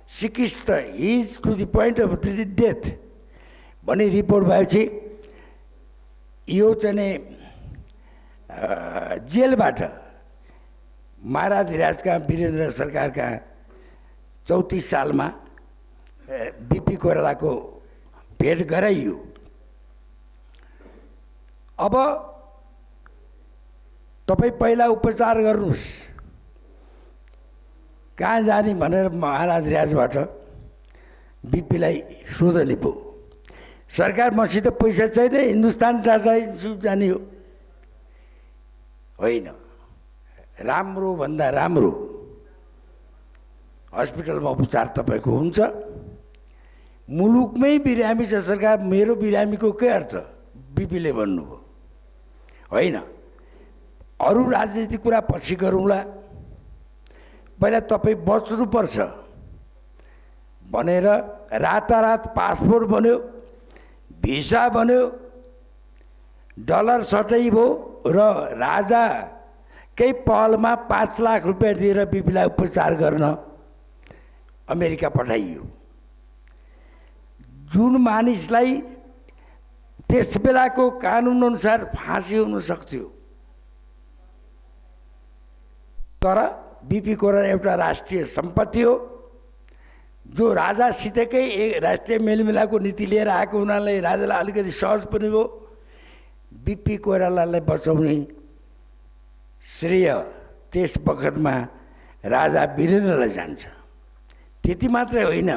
सिकिस्त is to the point of death भन्ने रिपोर्ट भएपछि यो चाहिँ जेलबाट महाराजका वीरेन्द्र सरकारका 34 सालमा बिपी कोइरालाको भेट गराइयो। अब तपाईँ पहिला उपचार गर्नुहोस्, कहाँ जाने भनेर महाराज राजबाट बिपीलाई सोधनी पो। सरकार मसित पैसा छैन, हिन्दुस्तान टाटा इन्स्टिच्युट जाने हो। होइन, राम्रो भन्दा राम्रो हस्पिटलमा उपचार तपाईँको हुन्छ। मुलुकमै बिरामी छ सरकार, मेरो बिरामीको के अर्थ बिपीले भन्नुभयो। होइन, अरू राजनीतिक कुरा पछि गरौँला, पहिला तपाईँ बच्नुपर्छ भनेर रातारात पासपोर्ट बन्यो, भिसा बन्यो, डलर सटै भयो र राजाकै पहलमा 5 लाख रुपियाँ दिएर बिपीलाई उपचार गर्न अमेरिका पठाइयो। जुन मानिसलाई त्यस बेलाको कानुन अनुसार फाँसी हुन सक्थ्यो, तर बिपी कोइराला एउटा राष्ट्रिय सम्पत्ति हो, जो राजासितकै राष्ट्रिय मेलमिलापको नीति लिएर आएको हुनाले राजालाई अलिकति सहज पनि हो। बिपी कोइरालालाई बचाउने श्रेय त्यस बखतमा राजा वीरेन्द्रलाई जान्छ। त्यति मात्रै होइन,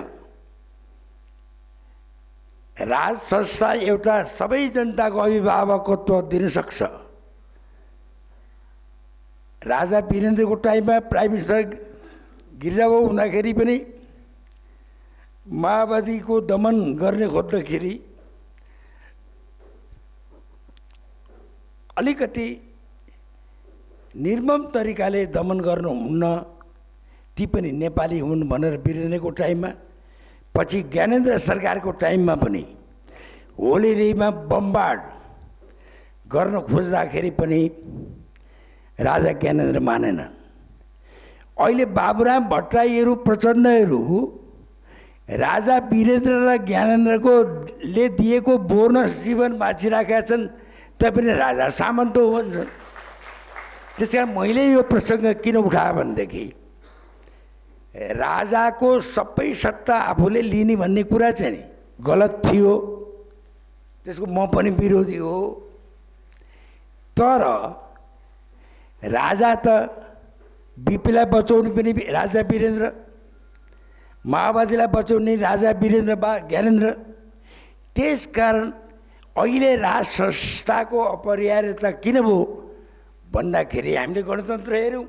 राज संस्था एउटा सबै जनताको अभिभावकत्व दिन सक्छ। राजा वीरेन्द्रको टाइममा प्राइम मिनिस्टर गिरिजाबाबु हुँदाखेरि पनि माओवादीको दमन गर्ने खोज्दाखेरि अलिकति निर्मम तरिकाले दमन गर्नुहुन्न, ती पनि नेपाली हुन् भनेर वीरेन्द्रको टाइममा। पछि ज्ञानेन्द्र सरकारको टाइममा पनि होलिडेमा बम्बार्ड गर्न खोज्दाखेरि पनि राजा ज्ञानेन्द्र मानेन। अहिले बाबुराम भट्टराईहरू प्रचण्डहरू राजा वीरेन्द्र र ज्ञानेन्द्रको ले दिएको बोनस जीवन बाँचिराखेका छन्, तैपनि राजा सामन्त हो भन्छन्। त्यस कारण मैले यो प्रसङ्ग किन उठाएँ भनेदेखि राजाको सबै सत्ता आफूले लिने भन्ने कुरा चाहिँ नि गलत थियो, त्यसको म पनि विरोधी हो। तर राजा त बिपीलाई बचाउने पनि राजा वीरेन्द्र, माओवादीलाई बचाउने राजा वीरेन्द्र बा ज्ञानेन्द्र। त्यसकारण अहिले राज संस्थाको अपरिहार्यता किन भयो भन्दाखेरि हामीले गणतन्त्र हेऱ्यौँ,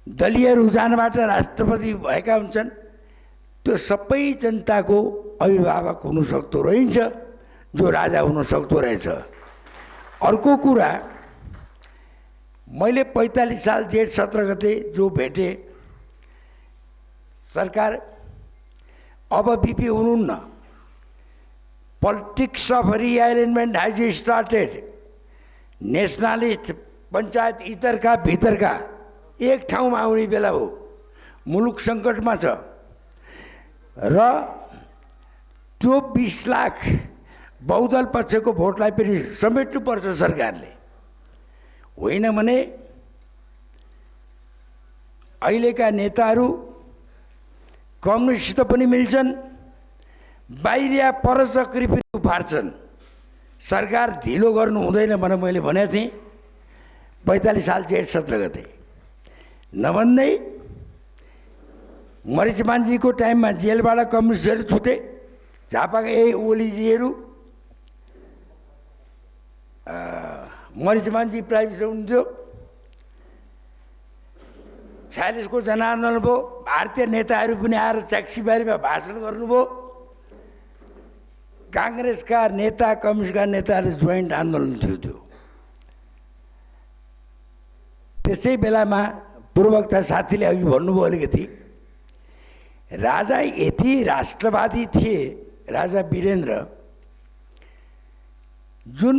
दलीय रुझानबाट राष्ट्रपति भएका हुन्छन्, त्यो सबै जनताको अभिभावक हुनसक्दो रहन्छ जो राजा हुनसक्दो रहेछ। अर्को कुरा, मैले 45 साल जेठ 17 गते जो भेटेँ, सरकार अब बिपी हुनुहुन्न, politics of realignment has started, nationalist panchayat इतरका भितरका एक ठाउँमा आउने बेला हो, मुलुक सङ्कटमा छ र त्यो 20 लाख बहुदल पक्षको भोटलाई पनि समेट्नुपर्छ सरकारले। होइन भने अहिलेका नेताहरू कम्युनिस्ट पनि मिल्छन्, बाहिरिया परचक्री पनि उफार्छन्। सरकार ढिलो गर्नु हुँदैन भनेर मैले भनेको थिएँ 45 साल जेठ 17 गते। नभन्दै मरिचमानजीको टाइममा जेलबाट कम्युनिस्टहरू छुटे, झापाका यही ओलीजीहरू, मरिचमानजी प्राइम मिनिस्टर हुनुहुन्थ्यो, 46 को जनआन्दोलन भयो, भारतीय नेताहरू पनि आएर ट्याक्सीबारीमा भाषण गर्नुभयो, काङ्ग्रेसका नेता कम्युनिस्टका नेताहरूले जोइन्ट आन्दोलन थियो त्यो। त्यसै बेलामा पूर्ववक्ता साथीले अघि भन्नुभयो अलिकति, राजा यति राष्ट्रवादी थिए राजा वीरेन्द्र, जुन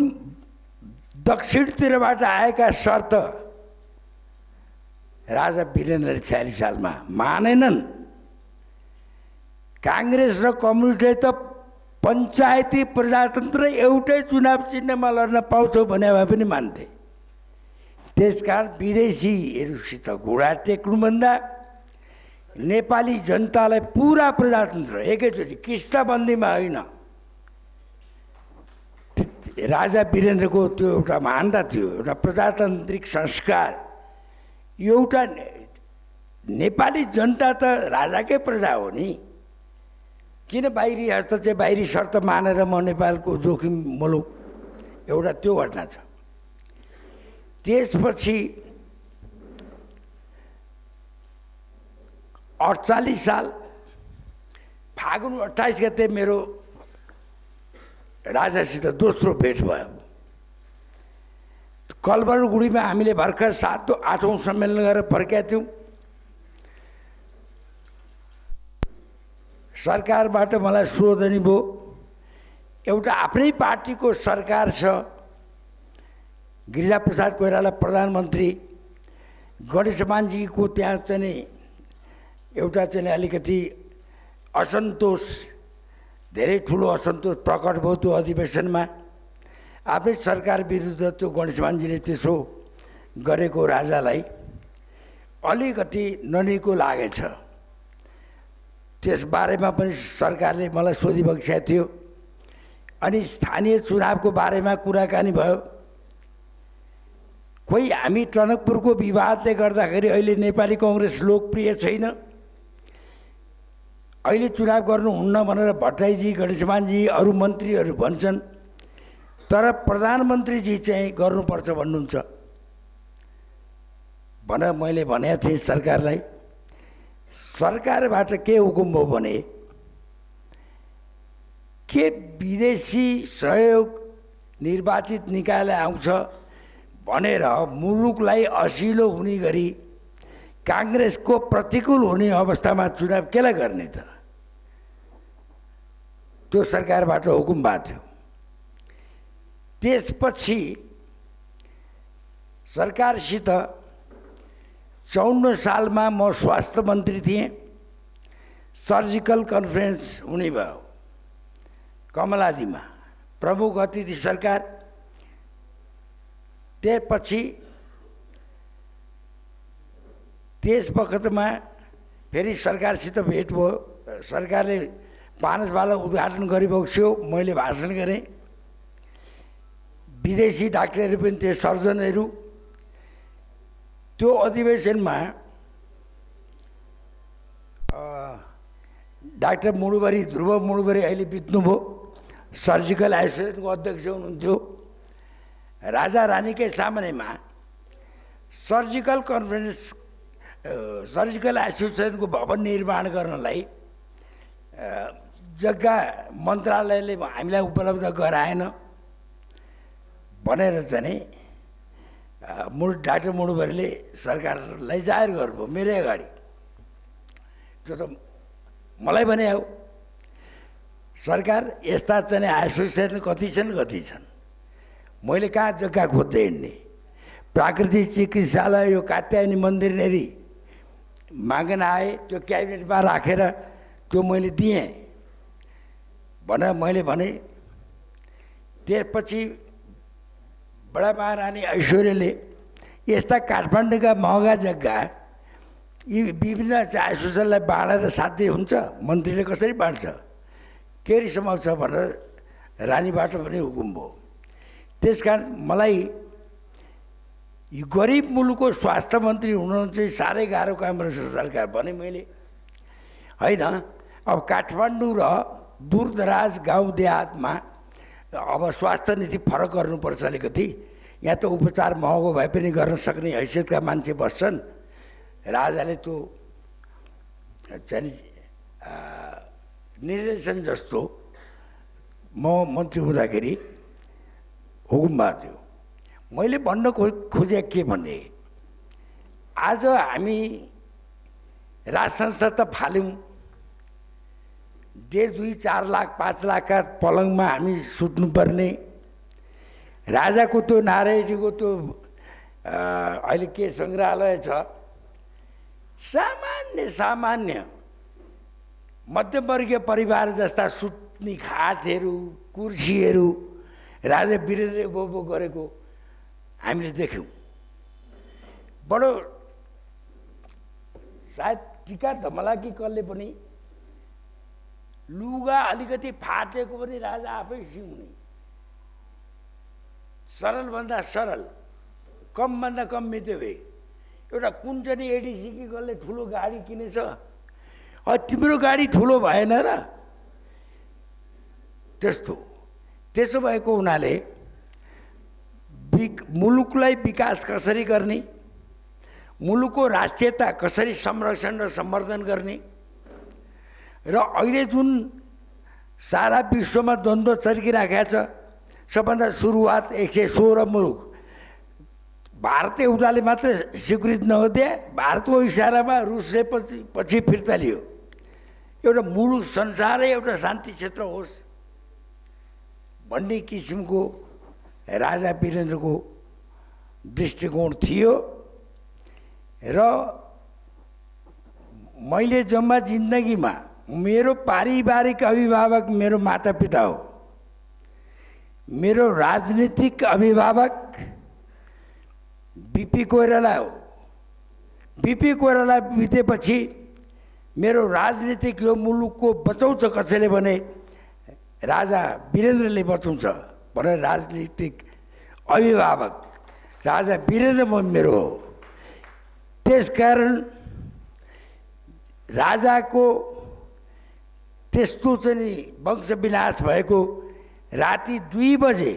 दक्षिणतिरबाट आएका शर्त राजा वीरेन्द्रले 46 सालमा मानेनन्। काङ्ग्रेस र कम्युनिस्टले त पञ्चायती प्रजातन्त्र एउटै चुनाव चिन्हमा लड्न पाउँछौ भने भए पनि मान्थे। त्यसकारण विदेशीहरूसित घुँडा टेक्नुभन्दा नेपाली जनतालाई पुरा प्रजातन्त्र एकैचोटि किस्ताबन्दीमा होइन, राजा वीरेन्द्रको त्यो एउटा महानता थियो, एउटा प्रजातान्त्रिक संस्कार। एउटा नेपाली जनता त राजाकै प्रजा हो नि, किन बाहिरी हस्तक्षेप बाहिरी शर्त मानेर म नेपालको जोखिम मोलौँ, एउटा त्यो घटना छ। त्यसपछि 48 साल फागुन 28 गते मेरो राजासित दोस्रो भेट भयो। कलबरगुडीमा हामीले भर्खर 7औं सम्मेलन गरेर फर्केका थियौँ। सरकारबाट मलाई सोधनी भयो, एउटा आफ्नै पार्टीको सरकार छ, गिरिजाप्रसाद कोइराला प्रधानमन्त्री, गणेशमानजीको त्यहाँ चाहिँ एउटा चाहिँ अलिकति असन्तोष, धेरै ठुलो असन्तोष प्रकट भयो त्यो अधिवेशनमा। आफ्नै सरकार विरुद्ध त्यो गणेशमानजीले त्यसो गरेको राजालाई अलिकति ननिको लागेछ। त्यसबारेमा पनि सरकारले मलाई सोधिबक्सेको थियो। अनि स्थानीय चुनावको बारेमा कुराकानी भयो। खोइ हामी टनकपुरको विवादले गर्दाखेरि अहिले नेपाली कङ्ग्रेस लोकप्रिय छैन, अहिले चुनाव गर्नुहुन्न भनेर भट्टराईजी, गणेशमानजी, अरू मन्त्रीहरू भन्छन्, तर प्रधानमन्त्रीजी चाहिँ गर्नुपर्छ भन्नुहुन्छ भनेर मैले भनेको थिएँ सरकारलाई। सरकारबाट के हुकुम भयो भने के विदेशी सहयोग निर्वाचित निकायले आउँछ भनेर मुलुकलाई असिलो हुने गरी काङ्ग्रेसको प्रतिकूल हुने अवस्थामा चुनाव केलाई गर्ने त? त्यो सरकारबाट हुकुम भएको थियो। त्यसपछि सरकारसित 54 सालमा म स्वास्थ्य मन्त्री थिएँ। सर्जिकल कन्फरेन्स हुने भयो कमलादीमा, प्रमुख अतिथि सरकार। त्यसपछि त्यस वखतमा फेरि सरकारसित भेट भयो। सरकारले पानसवाला उद्घाटन गरिबक्स्यो, मैले भाषण गरेँ। विदेशी डाक्टरहरू पनि थिए, सर्जनहरू। त्यो अधिवेशनमा डाक्टर मुडुबरी, ध्रुव मुडुबरी अहिले बित्नुभयो, सर्जिकल एसोसिएसनको अध्यक्ष हुनुहुन्थ्यो। राजा रानीकै सामनेमा सर्जिकल कन्फरेन्स, सर्जिकल एसोसिएसनको भवन निर्माण गर्नलाई जग्गा मन्त्रालयले हामीलाई उपलब्ध गराएन भनेर चाहिँ डाक्टर मुडुबरीले सरकारलाई जाहेर गर्नुभयो मेरै अगाडि। त्यो त मलाई भने हो, सरकार यस्ता चाहिँ एसोसिएसन कति छन्। मैले कहाँ जग्गा खोज्दै हिँड्ने। प्राकृतिक चिकित्सालय, यो कात्यायनी मन्दिरनेरि मागन आए, त्यो क्याबिनेटमा राखेर त्यो मैले दिएँ भनेर मैले भने। त्यसपछि बडा महारानी ऐश्वर्यले यस्ता काठमाडौँका महँगा जग्गा यी विभिन्न एसोसिएसनलाई बाँडेर साध्य हुन्छ, मन्त्रीले कसरी बाँड्छ, केरी समाउँछ भनेर रानीबाट पनि हुकुम भयो। त्यसकारण मलाई यो गरिब मुलुकको स्वास्थ्य मन्त्री हुनु चाहिँ साह्रै गाह्रो काम रहेछ सरकार भने मैले होइन। अब काठमाडौँ र दूरदराज गाउँ देहातमा अब स्वास्थ्य नीति फरक गर्नुपर्छ अलिकति। यहाँ त उपचार महँगो भए पनि गर्न सक्ने हैसियतका मान्छे बस्छन्। राजाले त्यो चाहिँ निर्देशन जस्तो म मन्त्री हुँदाखेरि हुकुम भएको थियो। मैले भन्न खोजे के भने, आज हामी राज संस्था त फाल्यौँ, 1.5, 2, 4 लाख 5 लाखका पलङमा हामी सुत्नुपर्ने। राजाको त्यो नारायणजीको त्यो अहिले के सङ्ग्रहालय छ, सामान्य मध्यमवर्गीय परिवार जस्ता सुत्ने खाटहरू, कुर्सीहरू राजा वीरेन्द्र बोबो गरेको हामीले देख्यौँ। बडो सायद टिका धमला कि कसले पनि लुगा अलिकति फाटेको पनि राजा आफै सिउने, सरलभन्दा सरल, कमभन्दा कम मित्यो। एउटा कुञ्चनी एडिसी कि कसले ठुलो गाडी किनेछ, तिम्रो गाडी ठुलो भएन र? त्यसो भएको हुनाले मुलुकलाई विकास कसरी गर्ने, मुलुकको राष्ट्रियता कसरी संरक्षण र सम्वर्धन गर्ने र अहिले जुन सारा विश्वमा द्वन्द्व चर्किराखेको छ, सबभन्दा सुरुवात 116 मुलुक, भारत एउटाले मात्र स्वीकृत नहुँदै भारतको इसारामा रुसले पछि फिर्ता लियो। एउटा मुलुक संसारै एउटा शान्ति क्षेत्र होस् भन्ने किसिमको राजा वीरेन्द्रको दृष्टिकोण थियो। र मैले जम्मा जिन्दगीमा मेरो पारिवारिक अभिभावक मेरो मातापिता हो, मेरो राजनीतिक अभिभावक बीपी कोइराला हो। बीपी कोइराला बितेपछि मेरो राजनीतिक यो मुलुकको बचाउँछ कसैले भने राजा वीरेन्द्रले बचाउँछ भनेर राजनीतिक अभिभावक राजा वीरेन्द्र मेरो हो। त्यसकारण राजाको त्यस्तो चाहिँ वंश विनाश भएको राति 2 बजे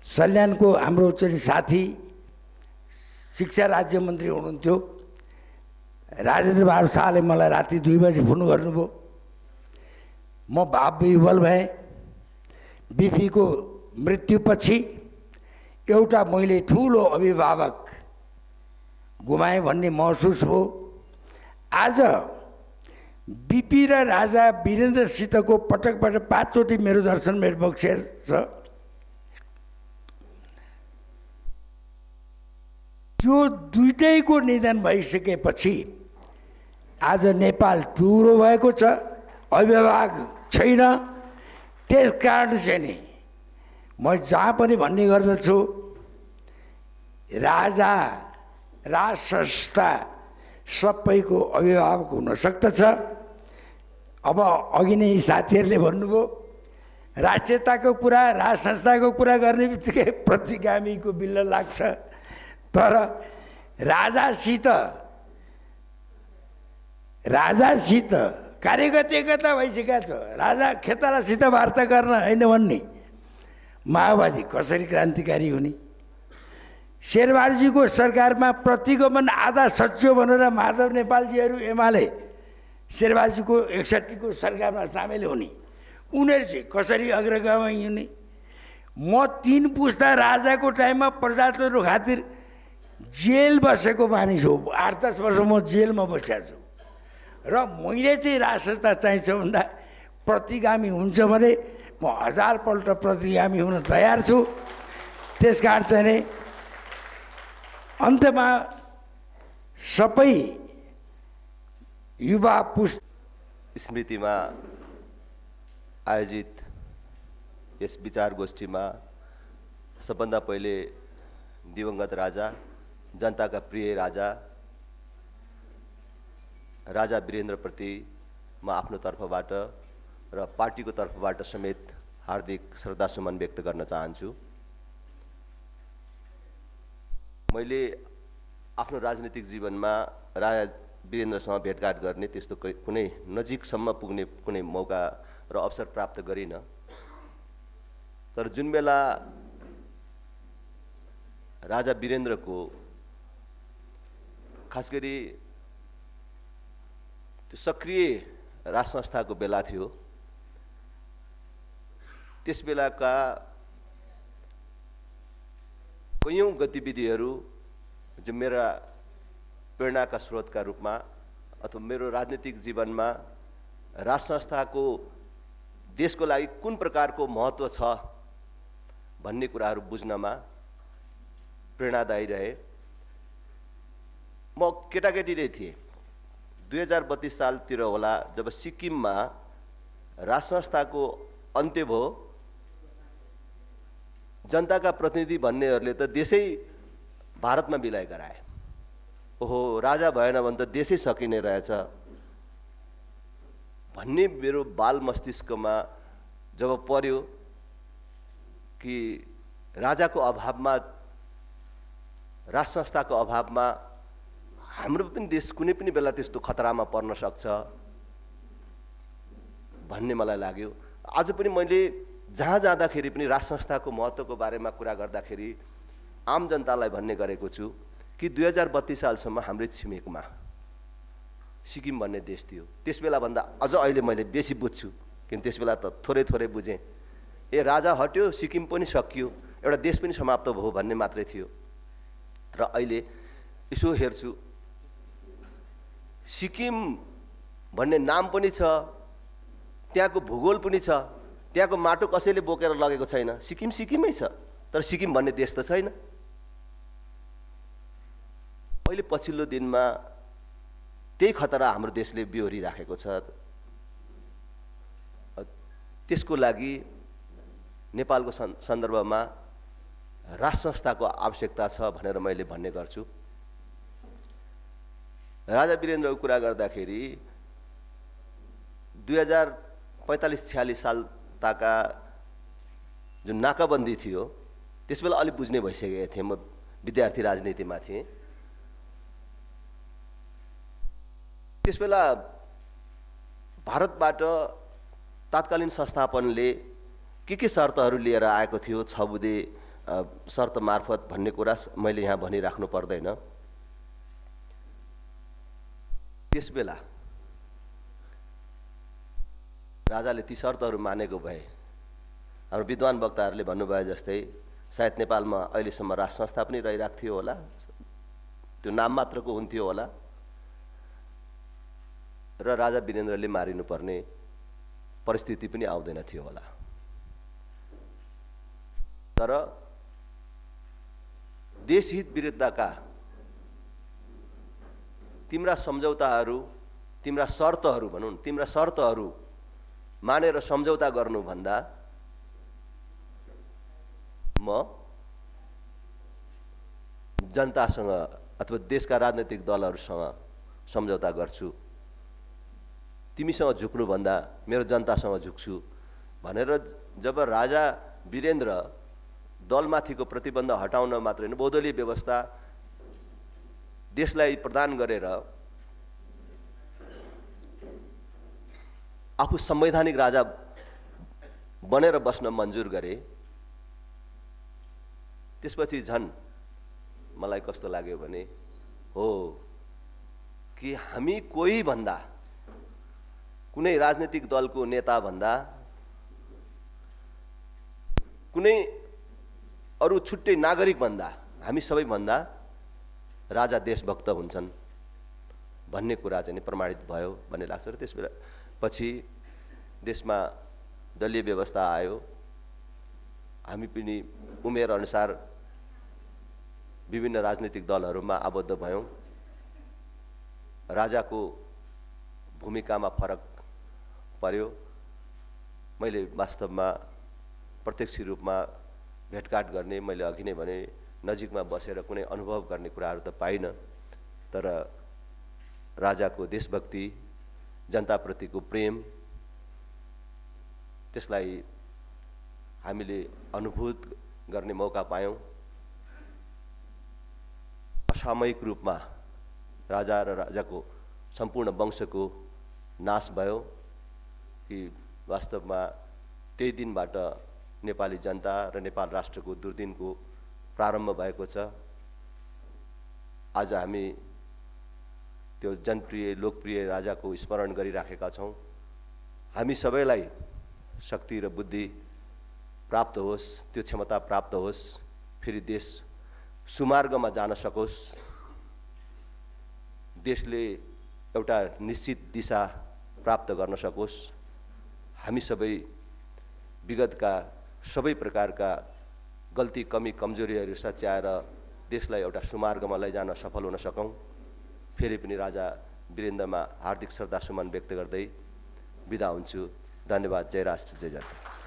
सल्यानको हाम्रो चाहिँ साथी शिक्षा राज्य मन्त्री हुनुहुन्थ्यो राजेन्द्र बहादुर शाहले मलाई राति 2 बजे फोन गर्नुभयो। म भावविह्वल भएँ। बिपीको मृत्युपछि एउटा मैले ठुलो अभिभावक गुमाएँ भन्ने महसुस हो। आज बिपी र राजा वीरेन्द्रसितको पटक 5 चोटि मेरो दर्शन भेट बक्सेर छ। त्यो दुइटैको निधन भइसकेपछि आज नेपाल टुरो भएको छ, अभिभावक छैन। त्यस कारण चाहिँ नि म जहाँ पनि भन्ने गर्दछु, राजा राज संस्था सबैको अभिभावक हुन सक्दछ। अब अघि नै साथीहरूले भन्नुभयो, राष्ट्रियताको कुरा, राज संस्थाको कुरा गर्ने बित्तिकै प्रतिगामीको बिल्ल लाग्छ। तर राजासित कार्यगत एकता भइसकेका छ। राजा खेतालासित वार्ता गर्न होइन भन्ने, माओवादी कसरी क्रान्तिकारी हुने? शेरबहादुरजीको सरकारमा प्रतिगमन आधा सच्यो भनेर माधव नेपालजीहरू एमाले शेरबहादुरजीको 61 को सरकारमा सामेल हुने, उनीहरू चाहिँ कसरी अग्रगामी हुने? म 3 पुस्ता राजाको टाइममा प्रजातन्त्र खातिर जेल बसेको मानिस हो। 8-10 वर्ष म जेलमा बसेको छु र मैले चाहिँ राज संस्था चाहिन्छ भन्दा प्रतिगामी हुन्छ भने म 1000 पल्ट प्रतिगामी हुन तयार छु। त्यस कारण चाहिँ नि अन्तमा सबै युवा स्मृतिमा आयोजित यस विचार गोष्ठीमा सबभन्दा पहिले दिवंगत राजा, जनताका प्रिय राजा वीरेन्द्रप्रति म आफ्नो तर्फबाट र पार्टीको तर्फबाट समेत हार्दिक श्रद्धासुमन व्यक्त गर्न चाहन्छु। मैले आफ्नो राजनीतिक जीवनमा राजा वीरेन्द्रसँग भेटघाट गर्ने त्यस्तो कुनै नजिकसम्म पुग्ने कुनै मौका र अवसर प्राप्त गरिनँ। तर जुन बेला राजा वीरेन्द्रको खास गरी त्यो सक्रिय राज संस्थाको बेला थियो, त्यस बेलाका कयौं गतिविधिहरू जो मेरा प्रेरणाका स्रोतका रूपमा अथवा मेरो राजनीतिक जीवनमा राज संस्थाको देशको लागि कुन प्रकारको महत्त्व छ भन्ने कुराहरू बुझ्नमा प्रेरणादायी रहे। म केटाकेटी नै थिएँ, 2032 सालतिर होला, जब सिक्किममा राज संस्थाको अन्त्य भयो। जनताका प्रतिनिधि भन्नेहरूले त देशै भारतमा बिलाइ गराए। ओहो, राजा भएन भने त देशै सकिने रहेछ भन्ने मेरो बाल मस्तिष्कमा जब पर्यो कि राजाको अभावमा, राज संस्थाको अभावमा हाम्रो पनि देश कुनै पनि बेला त्यस्तो खतरामा पर्न सक्छ भन्ने मलाई लाग्यो। आज पनि मैले जहाँ जाँदाखेरि पनि राज संस्थाको महत्त्वको बारेमा कुरा गर्दाखेरि आम जनतालाई भन्ने गरेको छु कि 2032 सालसम्म हाम्रै छिमेकमा सिक्किम भन्ने देश थियो। त्यस बेलाभन्दा अझ अहिले मैले बेसी बुझ्छु, किन त्यस बेला त थोरै थोरै बुझेँ। ए, राजा हट्यो, सिक्किम पनि सकियो, एउटा देश पनि समाप्त भयो भन्ने मात्रै थियो। र अहिले यसो हेर्छु, सिक्किम भन्ने नाम पनि छ, त्यहाँको भूगोल पनि छ, त्यहाँको माटो कसैले बोकेर लगेको छैन। सिक्किम सिक्किमै छ, तर सिक्किम भन्ने देश त छैन। अहिले पछिल्लो दिनमा त्यही खतरा हाम्रो देशले बिहोरिराखेको छ। त्यसको लागि नेपालको सन्दर्भमा राज संस्थाको आवश्यकता छ भनेर मैले भन्ने गर्छु। राजा वीरेन्द्रको कुरा गर्दाखेरि 2045-46 साल ताका जुन नाकाबन्दी थियो, त्यसबेला अलि बुझ्ने भइसकेको थिएँ। म विद्यार्थी राजनीतिमा थिएँ। त्यसबेला भारतबाट तात्कालीन संस्थापनले के शर्तहरू लिएर आएको थियो, 6 बुँदे शर्त मार्फत भन्ने कुरा मैले यहाँ भनिराख्नु पर्दैन। त्यसबेला राजाले ती शर्तहरू मानेको भए हाम्रो विद्वान वक्ताहरूले भन्नुभयो जस्तै सायद नेपालमा अहिलेसम्म राज संस्था पनि रहिरहेको थियो होला, त्यो नाम मात्रको हुन्थ्यो होला र राजा वीरेन्द्रले मारिनुपर्ने परिस्थिति पनि आउँदैन थियो होला। तर देशहित विरुद्धका तिम्रा सम्झौताहरू, तिम्रा शर्तहरू भनौँ, तिम्रा शर्तहरू मानेर सम्झौता गर्नुभन्दा म जनतासँग अथवा देशका राजनैतिक दलहरूसँग सम्झौता गर्छु, तिमीसँग झुक्नुभन्दा मेरो जनतासँग झुक्छु भनेर जब राजा वीरेन्द्र दलमाथिको प्रतिबन्ध हटाउन मात्र होइन, बहुदलीय व्यवस्था देशलाई प्रदान गरेर आफू संवैधानिक राजा बनेर बस्न मन्जुर गरे, त्यसपछि झन् मलाई कस्तो लाग्यो भने हो कि हामी कोही भन्दा, कुनै राजनीतिक दलको नेता भन्दा, कुनै अरू छुट्टै नागरिक भन्दा हामी सबैभन्दा राजा देशभक्त हुन्छन् भन्ने कुरा चाहिँ प्रमाणित भयो भन्ने लाग्छ। र त्यसबेला पछि देशमा दलीय व्यवस्था आयो, हामी पनि उमेर अनुसार विभिन्न राजनीतिक दलहरूमा आबद्ध भयौँ। राजाको भूमिकामा फरक पर्यो। मैले वास्तवमा प्रत्यक्ष रूपमा भेटघाट गर्ने, मैले अघि नै भने नजिकमा बसेर कुनै अनुभव गर्ने कुराहरू त पाइनँ, तर राजाको देशभक्ति, जनताप्रतिको प्रेम, त्यसलाई हामीले अनुभूत गर्ने मौका पायौँ। असामयिक रूपमा राजा र राजाको सम्पूर्ण वंशको नाश भयो कि वास्तवमा त्यही दिनबाट नेपाली जनता र नेपाल राष्ट्रको दुर्दिनको प्रारम्भ भएको छ। आज हामी त्यो जनप्रिय लोकप्रिय राजाको स्मरण गरिराखेका छौँ। हामी सबैलाई शक्ति र बुद्धि प्राप्त होस्, त्यो क्षमता प्राप्त होस्, फेरि देश सुमार्गमा जान सकोस्, देशले एउटा निश्चित दिशा प्राप्त गर्न सकोस्। हामी सबै विगतका सबै प्रकारका गल्ती, कमी, कमजोरीहरू सच्याएर देशलाई एउटा सुमार्गमा लैजान सफल हुन सकौँ। फेरि पनि राजा वीरेन्द्रमा हार्दिक श्रद्धासुमन व्यक्त गर्दै बिदा हुन्छु। धन्यवाद। जय राष्ट्र, जय जनता।